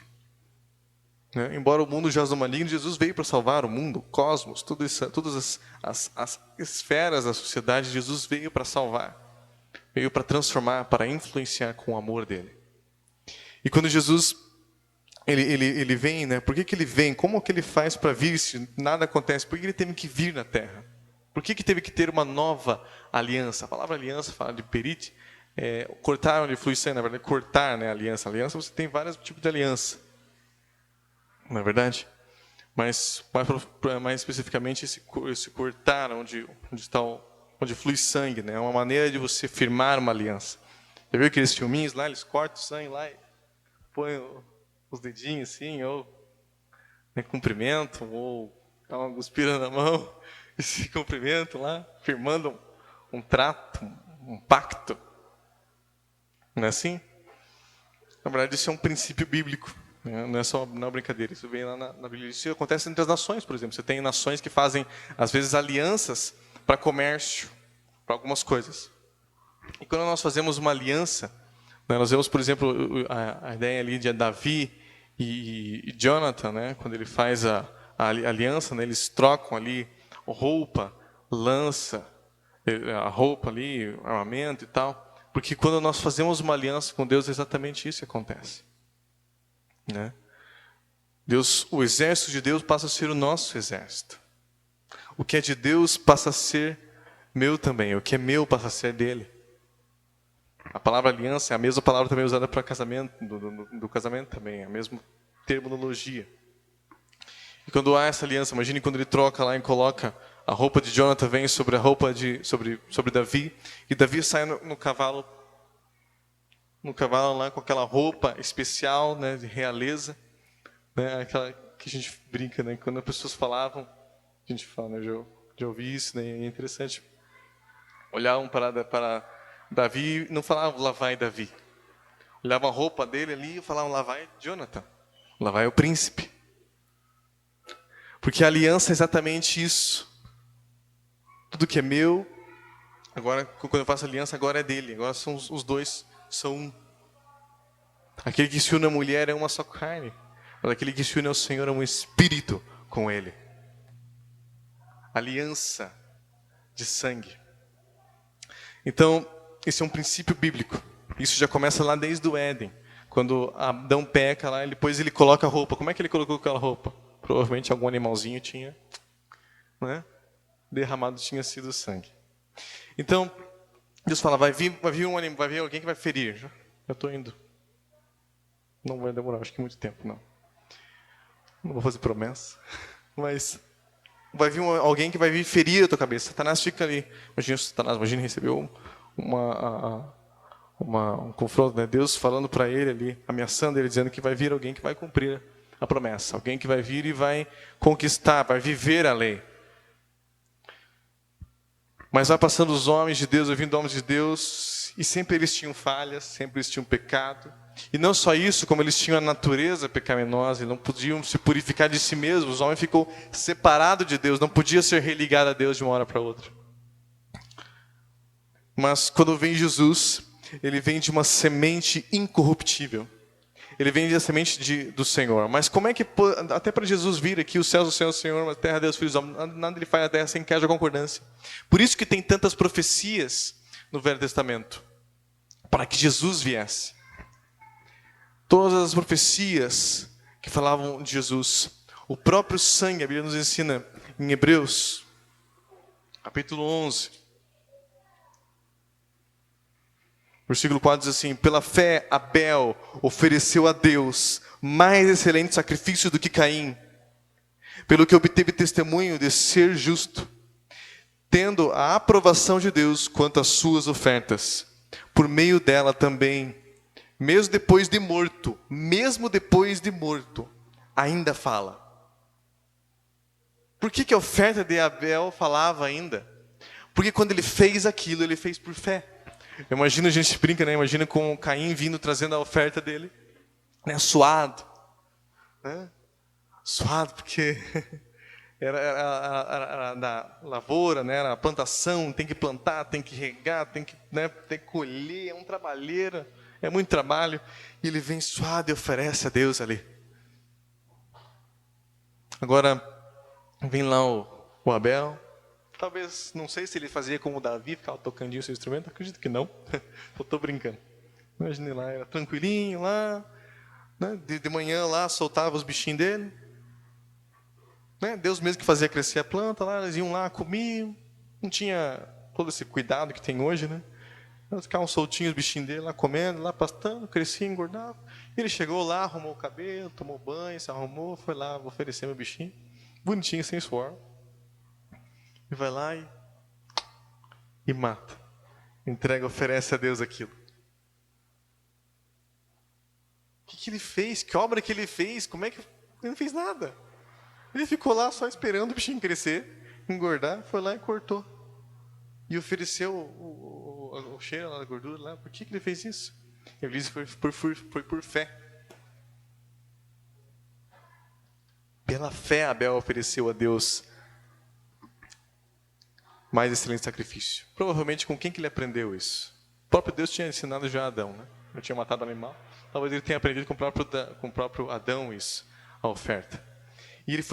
Né? Embora o mundo jaz no maligno, Jesus veio para salvar o mundo, o cosmos, todas as esferas da sociedade. Jesus veio para salvar. Veio para transformar, para influenciar com o amor dele. E quando Jesus ele vem, né? Por que ele vem? Como que ele faz para vir se nada acontece? Por que ele teve que vir na terra? Por que teve que ter uma nova aliança? A palavra aliança fala de perite, cortar onde flui sangue, na verdade, cortar, né, aliança. Aliança, você tem vários tipos de aliança, não é verdade? Mas mais especificamente esse cortar onde flui sangue, né? É uma maneira de você firmar uma aliança. Já viu aqueles filminhos lá, eles cortam o sangue lá e põem os dedinhos assim, ou cumprimentam, ou dá uma guspira na mão e se cumprimentam lá, firmando um trato, um pacto. Não é assim? Na verdade, isso é um princípio bíblico, né? Não é uma brincadeira, isso vem lá na Bíblia. Isso acontece entre as nações, por exemplo. Você tem nações que fazem, às vezes, alianças para comércio, para algumas coisas. E quando nós fazemos uma aliança, né, nós vemos, por exemplo, a ideia ali de Davi e Jonathan, né, quando ele faz a aliança, né, eles trocam ali roupa, lança, a roupa ali, armamento e tal. Porque quando nós fazemos uma aliança com Deus, é exatamente isso que acontece. Né? O exército de Deus passa a ser o nosso exército. O que é de Deus passa a ser meu também. O que é meu passa a ser dele. A palavra aliança é a mesma palavra também usada para casamento, do casamento também, é a mesma terminologia. E quando há essa aliança, imagine quando ele troca lá e coloca a roupa de Jonathan vem sobre a roupa sobre Davi, e Davi sai no cavalo lá com aquela roupa especial, né, de realeza, né, aquela que a gente brinca, né, quando as pessoas falavam, a gente fala, né, já ouvi isso, né, é interessante. Olhavam para Davi, não falavam lá vai Davi. Olhavam a roupa dele ali e falavam lá vai Jonathan, lá vai o príncipe. Porque a aliança é exatamente isso. Tudo que é meu, agora quando eu faço aliança, agora é dele. Agora são os dois, são um. Aquele que se une à mulher é uma só carne. Mas aquele que se une ao Senhor é um espírito com ele. Aliança de sangue. Então, esse é um princípio bíblico. Isso já começa lá desde o Éden. Quando Adão peca lá, depois ele coloca a roupa. Como é que ele colocou aquela roupa? Provavelmente algum animalzinho tinha, né, derramado, tinha sido sangue. Então, Deus fala, vai vir alguém que vai ferir. Já estou indo. Não vai demorar, acho que muito tempo, não. Não vou fazer promessa. Mas vai vir alguém que vai vir ferir a tua cabeça. Satanás fica ali. Imagina recebeu um confronto, né? Deus falando para ele ali, ameaçando ele, dizendo que vai vir alguém que vai cumprir a promessa. Alguém que vai vir e vai conquistar, vai viver a lei. Mas vai passando os homens de Deus, vai vindo homens de Deus, e sempre eles tinham falhas, sempre eles tinham pecado. E não só isso, como eles tinham a natureza pecaminosa, e não podiam se purificar de si mesmos, o homem ficou separado de Deus, não podia ser religado a Deus de uma hora para outra. Mas quando vem Jesus, ele vem de uma semente incorruptível. Ele vem da semente do Senhor. Mas como é que, até para Jesus vir aqui, os céus do Senhor, o Senhor, a terra, Deus, filhos, nada ele faz na terra sem que haja concordância. Por isso que tem tantas profecias no Velho Testamento, para que Jesus viesse. Todas as profecias que falavam de Jesus. O próprio sangue, a Bíblia nos ensina em Hebreus, capítulo 11. Versículo 4 diz assim, pela fé Abel ofereceu a Deus mais excelente sacrifício do que Caim, pelo que obteve testemunho de ser justo, tendo a aprovação de Deus quanto às suas ofertas. Por meio dela também, mesmo depois de morto, ainda fala. Por que a oferta de Abel falava ainda? Porque quando ele fez aquilo, ele fez por fé. Imagina, a gente brinca, né? Imagina com Caim vindo trazendo a oferta dele, né? Suado, né? Suado porque era na lavoura, né? Era a plantação, tem que plantar, tem que regar, tem que colher, é um trabalheira, é muito trabalho. E ele vem suado e oferece a Deus ali. Agora vem lá o Abel. Talvez, não sei se ele fazia como o Davi, ficava tocandinho o seu instrumento, acredito que não. Eu estou brincando. Imagine lá, era tranquilinho lá, né? De manhã lá, soltava os bichinhos dele. Né? Deus mesmo que fazia crescer a planta lá, eles iam lá, comiam. Não tinha todo esse cuidado que tem hoje, né? Eles ficavam soltinhos os bichinhos dele lá, comendo, lá pastando, crescia, engordava. Ele chegou lá, arrumou o cabelo, tomou banho, se arrumou, foi lá, vou oferecer meu bichinho. Bonitinho, sem suor. E vai lá e mata. Entrega, oferece a Deus aquilo. O que ele fez? Que obra que ele fez? Como é que... Ele não fez nada. Ele ficou lá só esperando o bichinho crescer, engordar, foi lá e cortou. E ofereceu o cheiro, a gordura lá. Por que ele fez isso? Ele disse que foi por fé. Pela fé, Abel ofereceu a Deus mais excelente sacrifício. Provavelmente com quem que ele aprendeu isso? O próprio Deus tinha ensinado já a Adão, né? Ele tinha matado o animal. Talvez ele tenha aprendido com o próprio Adão isso, a oferta. E ele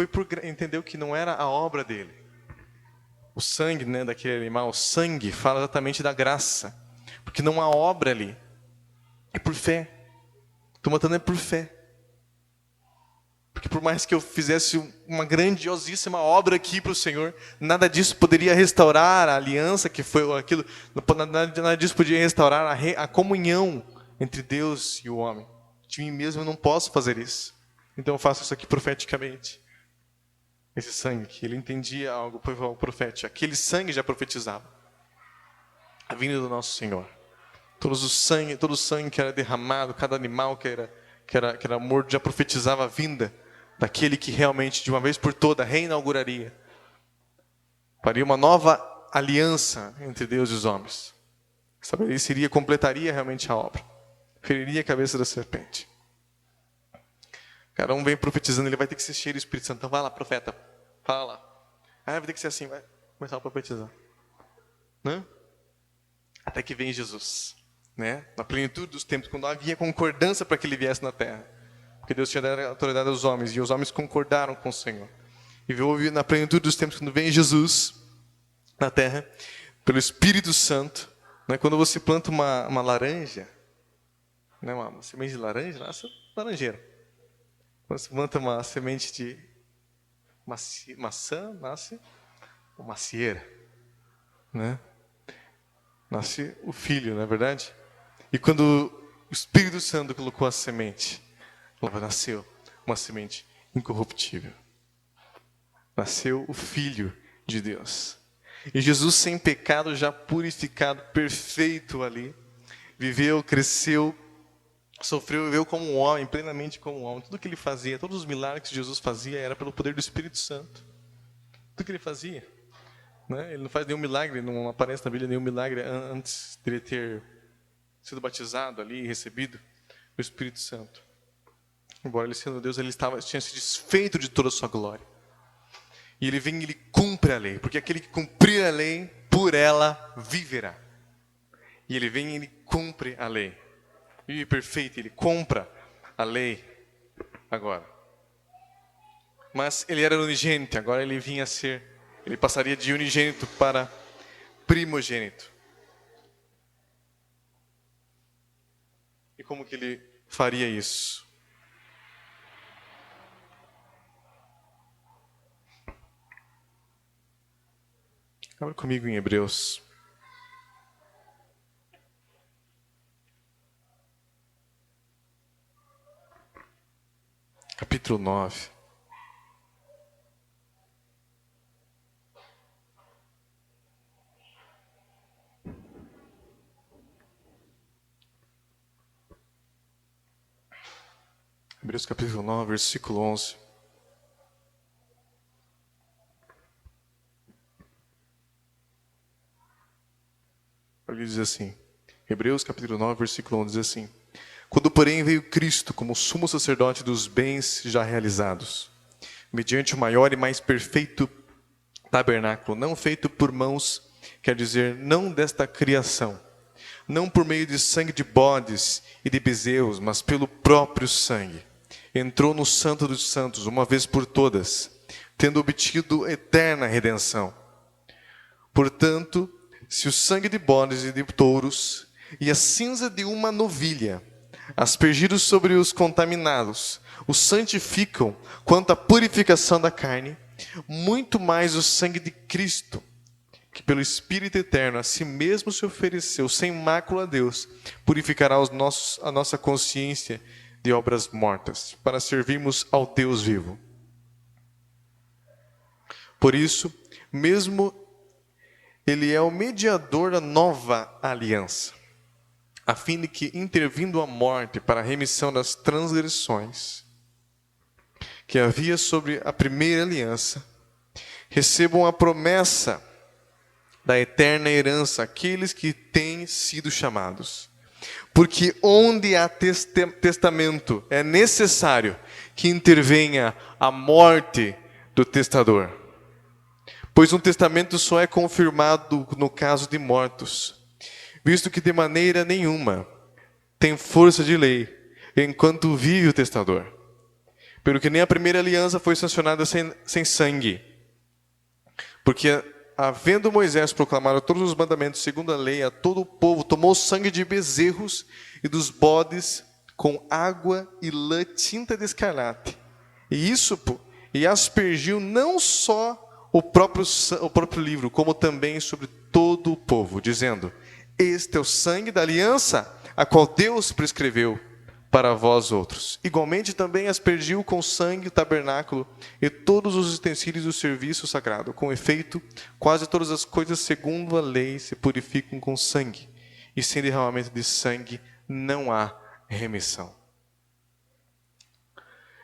entendeu que não era a obra dele. O sangue, né, daquele animal, o sangue fala exatamente da graça. Porque não há obra ali. É por fé. Estou matando é por fé. Porque por mais que eu fizesse uma grandiosíssima obra aqui para o Senhor, nada disso poderia restaurar a aliança que foi aquilo, nada disso podia restaurar a comunhão entre Deus e o homem. De mim mesmo eu não posso fazer isso. Então eu faço isso aqui profeticamente. Esse sangue, que ele entendia algo profético. Aquele sangue já profetizava a vinda do nosso Senhor. Todo o sangue que era derramado, cada animal que era morto, já profetizava a vinda daquele que realmente, de uma vez por toda, reinauguraria. Faria uma nova aliança entre Deus e os homens. Estabeleceria, completaria realmente a obra. Feriria a cabeça da serpente. Cada um vem profetizando, ele vai ter que ser cheio do Espírito Santo. Então vai lá, profeta, fala lá. Vai ter que ser assim, vai começar a profetizar. Né? Até que vem Jesus. Né? Na plenitude dos tempos, quando havia concordância para que ele viesse na terra. Porque Deus tinha dado a autoridade aos homens, e os homens concordaram com o Senhor. E houve na plenitude dos tempos, quando vem Jesus na terra, pelo Espírito Santo, né? Quando você planta uma laranja, né? Uma semente de laranja, nasce laranjeira. Quando você planta uma semente de maçã, nasce uma macieira. Né? Nasce o filho, não é verdade? E quando o Espírito Santo colocou a semente, nasceu uma semente incorruptível. Nasceu o Filho de Deus. E Jesus, sem pecado, já purificado, perfeito ali, viveu, cresceu, sofreu, viveu como um homem, plenamente como um homem. Tudo que ele fazia, todos os milagres que Jesus fazia, era pelo poder do Espírito Santo. Tudo que ele fazia. Né? Ele não faz nenhum milagre, não aparece na Bíblia nenhum milagre antes de ele ter sido batizado ali e recebido o Espírito Santo. Embora ele sendo Deus, ele tinha se desfeito de toda a sua glória. E ele vem e ele cumpre a lei, porque aquele que cumprir a lei, por ela viverá. E ele vem e ele cumpre a lei. Vive perfeito, ele compra a lei agora. Mas ele era unigênito, agora ele vinha a ser, ele passaria de unigênito para primogênito. E como que ele faria isso? Abra comigo em Hebreus. Capítulo 9. Hebreus capítulo 9, versículo 11. Ele diz assim, Hebreus capítulo 9, versículo 11 diz assim: Quando, porém, veio Cristo como sumo sacerdote dos bens já realizados, mediante o maior e mais perfeito tabernáculo, não feito por mãos, quer dizer, não desta criação, não por meio de sangue de bodes e de bezerros, mas pelo próprio sangue, entrou no Santo dos Santos, uma vez por todas, tendo obtido eterna redenção. Portanto, se o sangue de bodes e de touros e a cinza de uma novilha, aspergidos sobre os contaminados, os santificam quanto à purificação da carne, muito mais o sangue de Cristo, que pelo Espírito Eterno a si mesmo se ofereceu sem mácula a Deus, purificará a nossa consciência de obras mortas, para servirmos ao Deus vivo. Por isso, mesmo Ele é o mediador da nova aliança, a fim de que, intervindo a morte para a remissão das transgressões que havia sobre a primeira aliança, recebam a promessa da eterna herança aqueles que têm sido chamados. Porque onde há testamento, é necessário que intervenha a morte do testador. Pois um testamento só é confirmado no caso de mortos, visto que de maneira nenhuma tem força de lei, enquanto vive o testador. Pelo que nem a primeira aliança foi sancionada sem sangue. Porque, havendo Moisés proclamado todos os mandamentos segundo a lei a todo o povo, tomou sangue de bezerros e dos bodes com água e lã tinta de escarlate, E aspergiu não só o próprio livro, como também sobre todo o povo, dizendo: este é o sangue da aliança, a qual Deus prescreveu para vós outros. Igualmente também aspergiu com sangue o tabernáculo e todos os utensílios do serviço sagrado. Com efeito, quase todas as coisas segundo a lei se purificam com sangue, e sem derramamento de sangue não há remissão.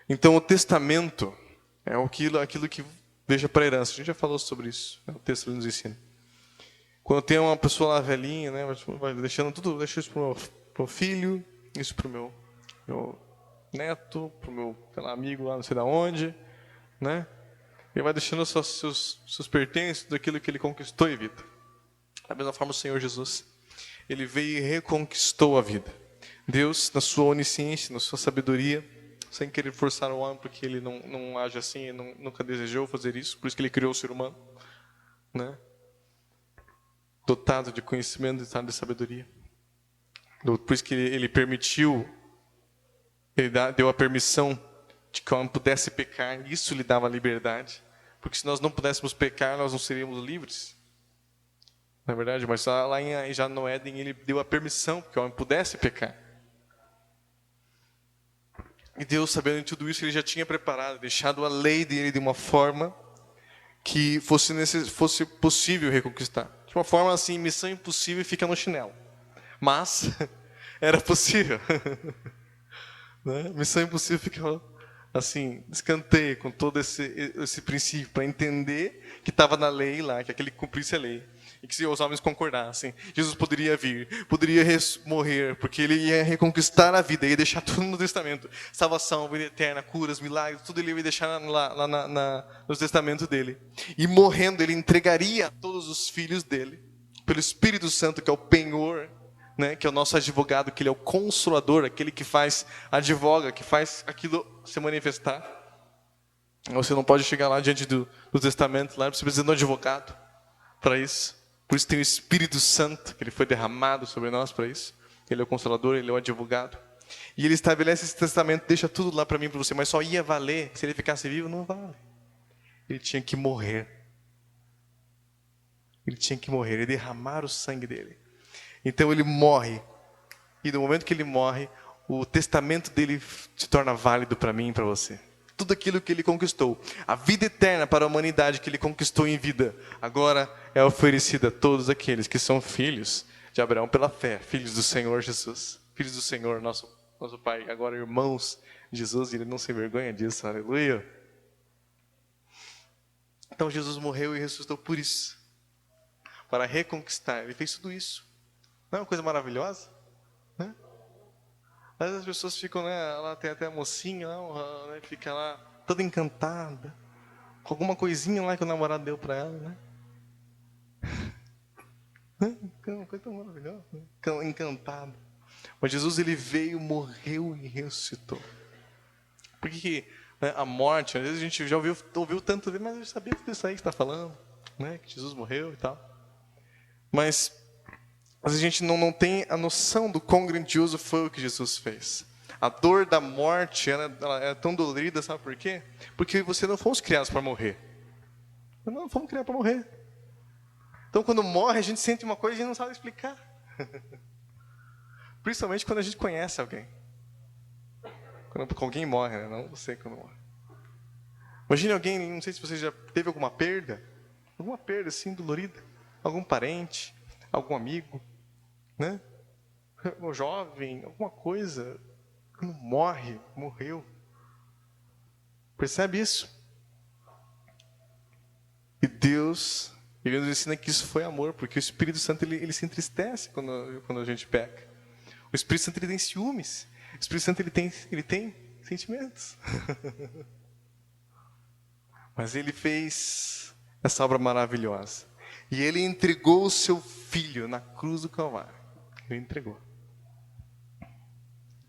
Então o testamento é aquilo que deixa para a herança. A gente já falou sobre isso, o texto nos ensina. Quando tem uma pessoa lá velhinha, né, vai deixando tudo, deixa isso para o meu filho, isso para o meu neto, para o meu amigo lá não sei de onde, né? Ele vai deixando seus pertences daquilo que ele conquistou em vida. Da mesma forma o Senhor Jesus, ele veio e reconquistou a vida. Deus, na sua onisciência, na sua sabedoria, sem querer forçar o homem, porque ele não age assim, ele nunca desejou fazer isso, por isso que ele criou o ser humano, né? Dotado de conhecimento, dotado de sabedoria. Por isso que ele permitiu, ele deu a permissão de que o homem pudesse pecar, isso lhe dava liberdade, porque se nós não pudéssemos pecar, nós não seríamos livres. Não é verdade? Mas lá já no Éden, ele deu a permissão que o homem pudesse pecar. E Deus, sabendo de tudo isso, ele já tinha preparado, deixado a lei dele de uma forma que fosse possível reconquistar. De uma forma assim, missão impossível e fica no chinelo. Mas era possível. Né? Missão impossível fica assim, escanteio com todo esse princípio, para entender que estava na lei lá, que aquele cumprisse a lei. E que se os homens concordassem, Jesus poderia vir, poderia morrer, porque ele ia reconquistar a vida, ia deixar tudo no testamento. Salvação, vida eterna, curas, milagres, tudo ele ia deixar lá no testamento dele. E morrendo, ele entregaria a todos os filhos dele, pelo Espírito Santo, que é o penhor, né, que é o nosso advogado, que ele é o consolador, aquele que advoga, que faz aquilo se manifestar. Você não pode chegar lá diante do testamento, lá você precisa de um advogado para isso. Por isso tem o Espírito Santo, que ele foi derramado sobre nós para isso. Ele é o consolador, ele é o advogado. E ele estabelece esse testamento, deixa tudo lá para mim e para você, mas só ia valer se ele ficasse vivo, não vale. Ele tinha que morrer. Ele tinha que morrer, ele derramar o sangue dele. Então ele morre. E no momento que ele morre, o testamento dele se torna válido para mim e para você. Tudo aquilo que ele conquistou, a vida eterna para a humanidade que ele conquistou em vida, agora é oferecida a todos aqueles que são filhos de Abraão pela fé, filhos do Senhor Jesus, filhos do Senhor, nosso Pai, agora irmãos de Jesus, e ele não se envergonha disso, aleluia. Então Jesus morreu e ressuscitou por isso, para reconquistar, ele fez tudo isso. Não é uma coisa maravilhosa? Né? Às vezes as pessoas ficam, né, lá tem até a mocinha, lá, né, fica lá toda encantada, com alguma coisinha lá que o namorado deu para ela, né? Uma coisa tão maravilhosa, né? Encantada. Mas Jesus, ele veio, morreu e ressuscitou. Porque né, a morte, às vezes a gente já ouviu tanto, mas eu sabia tudo isso aí que está falando, né? Que Jesus morreu e tal. Mas a gente não tem a noção do quão grandioso foi o que Jesus fez. A dor da morte ela é tão dolorida, sabe por quê? Porque você não fomos criados para morrer. Não fomos criados para morrer. Então, quando morre, a gente sente uma coisa e a gente não sabe explicar. Principalmente quando a gente conhece alguém. Quando alguém morre, né? Não você quando morre. Imagine alguém, não sei se você já teve alguma perda assim dolorida. Algum parente, algum amigo. Né? Um jovem, alguma coisa, quando morreu. Percebe isso? E Deus, ele nos ensina que isso foi amor, porque o Espírito Santo ele se entristece quando a gente peca. O Espírito Santo ele tem ciúmes. O Espírito Santo ele tem sentimentos. Mas ele fez essa obra maravilhosa. E ele entregou o seu filho na cruz do Calvário. Ele entregou,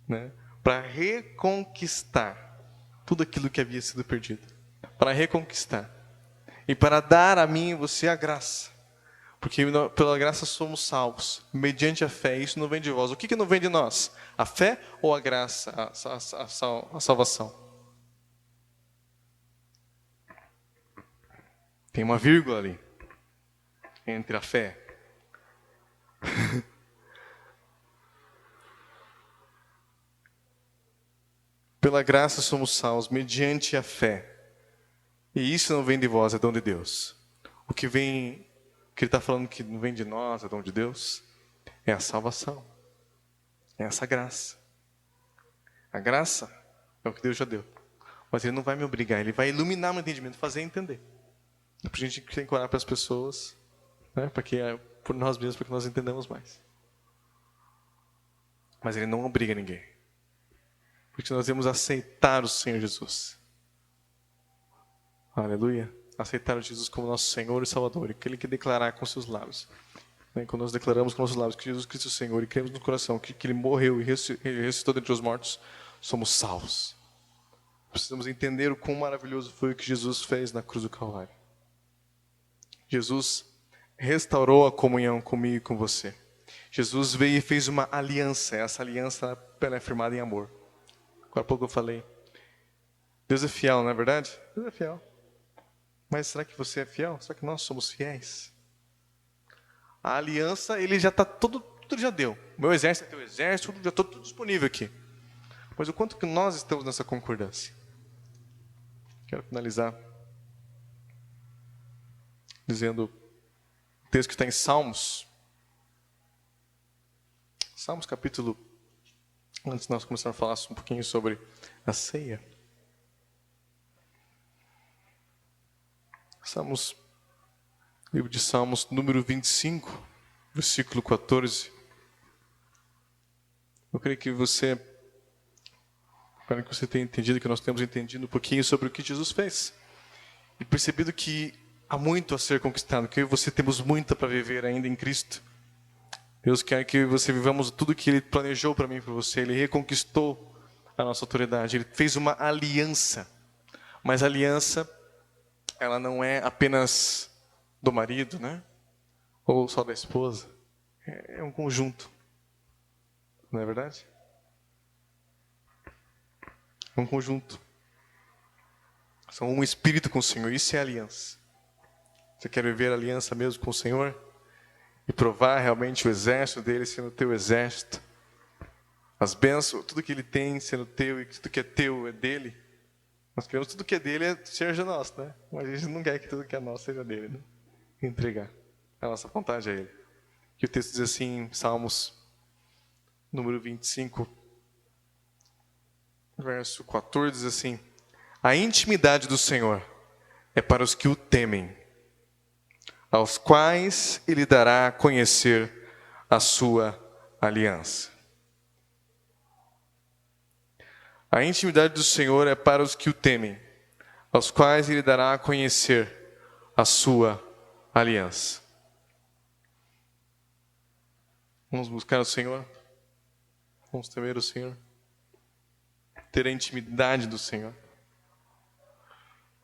né? Para reconquistar tudo aquilo que havia sido perdido, para reconquistar e para dar a mim e você a graça, porque pela graça somos salvos mediante a fé. Isso não vem de vós. O que não vem de nós? A fé ou a graça, a salvação? Tem uma vírgula ali entre a fé. Pela graça somos salvos mediante a fé. E isso não vem de vós, é dom de Deus. O que ele está falando que não vem de nós, é dom de Deus, é a salvação. É essa graça. A graça é o que Deus já deu. Mas Ele não vai me obrigar, Ele vai iluminar meu entendimento, fazer entender. É para a gente tem que orar para as pessoas, né? Por nós mesmos, para que nós entendamos mais. Mas Ele não obriga ninguém. Porque nós devemos aceitar o Senhor Jesus. Aleluia. Aceitar Jesus como nosso Senhor e Salvador. E aquele que declarar com seus lábios. Quando nós declaramos com nossos lábios que Jesus Cristo é o Senhor e cremos no coração que Ele morreu e ressuscitou dentre os mortos, somos salvos. Precisamos entender o quão maravilhoso foi o que Jesus fez na cruz do Calvário. Jesus restaurou a comunhão comigo e com você. Jesus veio e fez uma aliança. Essa aliança ela é firmada em amor. Agora há pouco eu falei. Deus é fiel, não é verdade? Deus é fiel. Mas será que você é fiel? Será que nós somos fiéis? A aliança, ele já está tudo já deu. O meu exército é teu exército, já está tudo disponível aqui. Mas o quanto que nós estamos nessa concordância? Quero finalizar dizendo o texto que está em Salmos. Salmos capítulo... Antes de nós começarmos a falar um pouquinho sobre a ceia. Livro de Salmos, número 25, versículo 14. Eu creio que espero que você tenha entendido, que nós temos entendido um pouquinho sobre o que Jesus fez. E percebido que há muito a ser conquistado, que eu e você temos muito para viver ainda em Cristo. Deus quer que você vivamos tudo que Ele planejou para mim e para você. Ele reconquistou a nossa autoridade. Ele fez uma aliança. Mas a aliança, ela não é apenas do marido, né? Ou só da esposa. É um conjunto. Não é verdade? É um conjunto. São um espírito com o Senhor. Isso é aliança. Você quer viver a aliança mesmo com o Senhor? E provar realmente o exército dele sendo teu exército. As bênçãos, tudo que ele tem sendo teu e tudo que é teu é dele. Nós queremos tudo que é dele seja nosso, né? Mas a gente não quer que tudo que é nosso seja dele, né? Entregar a nossa vontade a ele. E o texto diz assim, em Salmos, número 25, verso 14, diz assim: a intimidade do Senhor é para os que o temem, aos quais Ele dará a conhecer a sua aliança. A intimidade do Senhor é para os que o temem, aos quais Ele dará a conhecer a sua aliança. Vamos buscar o Senhor? Vamos temer o Senhor? Ter a intimidade do Senhor?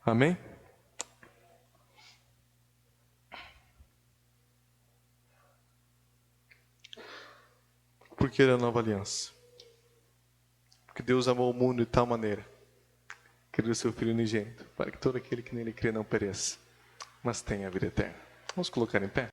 Amém? Por que a nova aliança? Porque Deus amou o mundo de tal maneira que deu seu Filho unigênito, para que todo aquele que nele crê não pereça, mas tenha a vida eterna. Vamos colocar em pé?